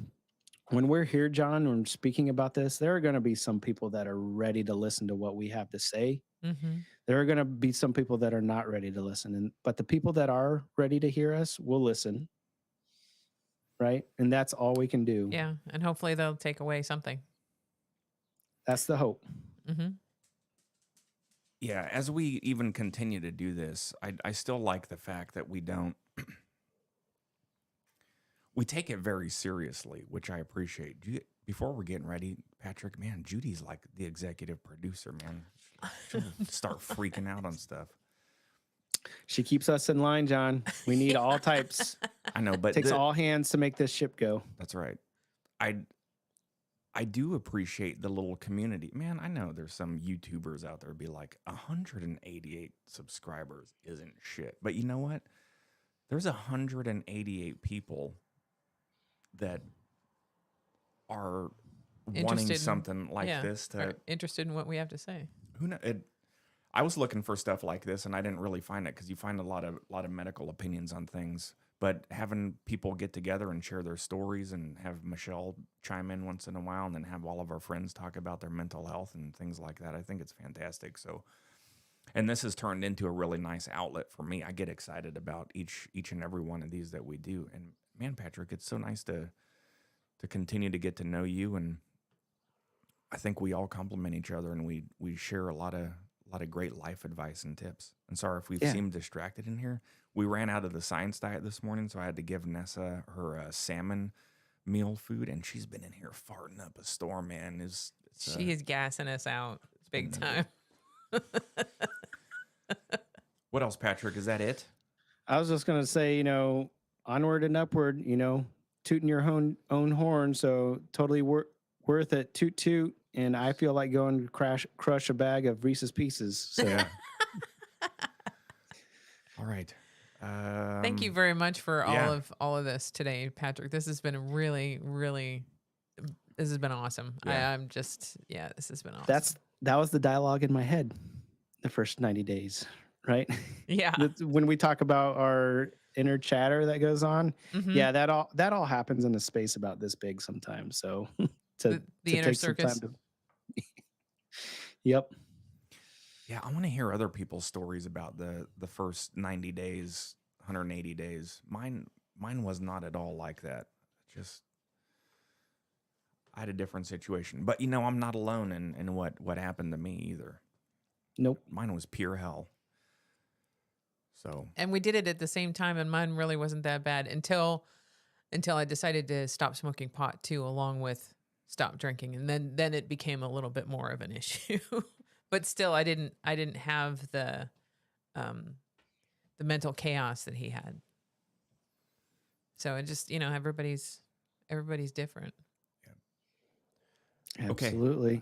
When we're here, John, when we're speaking about this, there are going to be some people that are ready to listen to what we have to say. Mm-hmm. There are going to be some people that are not ready to listen, but the people that are ready to hear us will listen, right? And that's all we can do. Yeah, and hopefully they'll take away something. That's the hope. Mm-hmm. Yeah, as we even continue to do this, I still like the fact that we don't, we take it very seriously, which I appreciate. Before we're getting ready, Patrick, man, Judy's like the executive producer, man. She'll start freaking out on stuff. She keeps us in line, John. We need all types. I know, but Takes all hands to make this ship go. That's right. I do appreciate the little community. Man, I know there's some YouTubers out there be like 188 subscribers isn't shit. But you know what? There's 188 people that are wanting something like this to interested in what we have to say. Who know? I was looking for stuff like this and I didn't really find it because you find a lot of medical opinions on things. But having people get together and share their stories and have Michelle chime in once in a while and then have all of our friends talk about their mental health and things like that, I think it's fantastic. So, and this has turned into a really nice outlet for me. I get excited about each and every one of these that we do. And man, Patrick, it's so nice to continue to get to know you. And I think we all complement each other and we share a lot of great life advice and tips. And sorry if we've seemed distracted in here. We ran out of the science diet this morning, so I had to give Nessa her salmon meal food, and she's been in here farting up a storm, man. She is gassing us out big time. What else, Patrick? Is that it? I was just going to say, onward and upward, tooting your own horn. So totally worth it. Toot, toot. And I feel like going to crush a bag of Reese's Pieces. So. All right. Thank you very much for all of this today, Patrick. This has been really, really, this has been awesome. Yeah. This has been awesome. That was the dialogue in my head the first 90 days, right? Yeah. When we talk about our inner chatter that goes on, mm-hmm. that all happens in a space about this big sometimes. So the inner circus. Yep. Yeah, I want to hear other people's stories about the first 90 days, 180 days. Mine was not at all like that. Just I had a different situation. But I'm not alone in what happened to me either. Nope. Mine was pure hell. So and we did it at the same time, and mine really wasn't that bad until I decided to stop smoking pot too, along with stop drinking, and then it became a little bit more of an issue. But still, I didn't have the mental chaos that he had. So it just everybody's different. Yeah. Absolutely. Okay.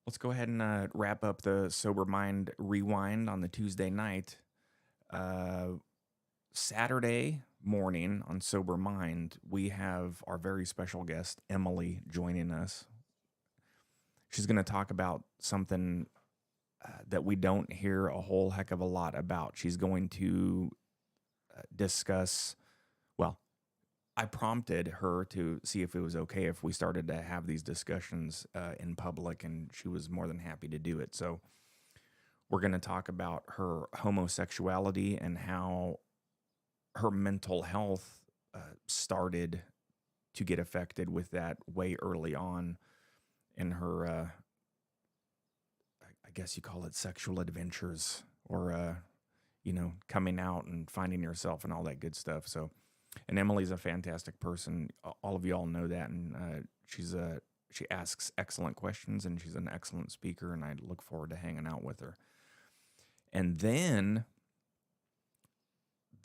Let's go ahead and wrap up the Sober Mind Rewind on the Tuesday night. Saturday morning on Sober Mind, we have our very special guest, Emily, joining us. She's going to talk about something that we don't hear a whole heck of a lot about. She's going to discuss, well, I prompted her to see if it was okay if we started to have these discussions in public, and she was more than happy to do it. So we're going to talk about her homosexuality and how her mental health started to get affected with that way early on in her, I guess you call it sexual adventures or, coming out and finding yourself and all that good stuff. So, and Emily's a fantastic person. All of you all know that. And she asks excellent questions and she's an excellent speaker. And I look forward to hanging out with her. And then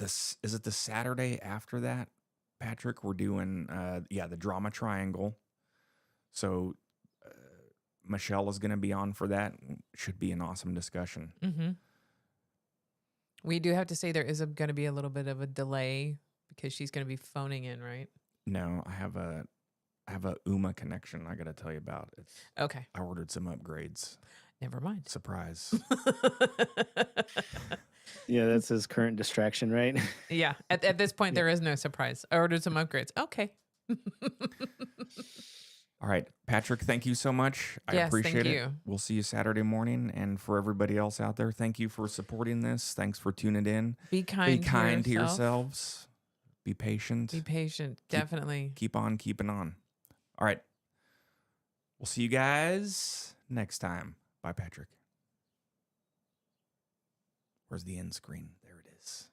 is it the Saturday after that, Patrick? We're doing, the Drama Triangle. So Michelle is going to be on for that. Should be an awesome discussion. Mm-hmm. We do have to say there is going to be a little bit of a delay because she's going to be phoning in, right? No, I have a UMA connection I got to tell you about. Okay. I ordered some upgrades. Never mind. Surprise. Yeah, that's his current distraction, right? Yeah. At this point, there is no surprise. I ordered some upgrades. Okay. All right, Patrick, thank you so much. I Yes, appreciate thank it. you. We'll see you Saturday morning. And for everybody else out there, thank you for supporting this. Thanks for tuning in. Be kind, Be kind to yourself. yourselves. Be patient. Be patient. Definitely. Keep on keeping on. All right. We'll see you guys next time. Bye, Patrick. Where's the end screen? There it is.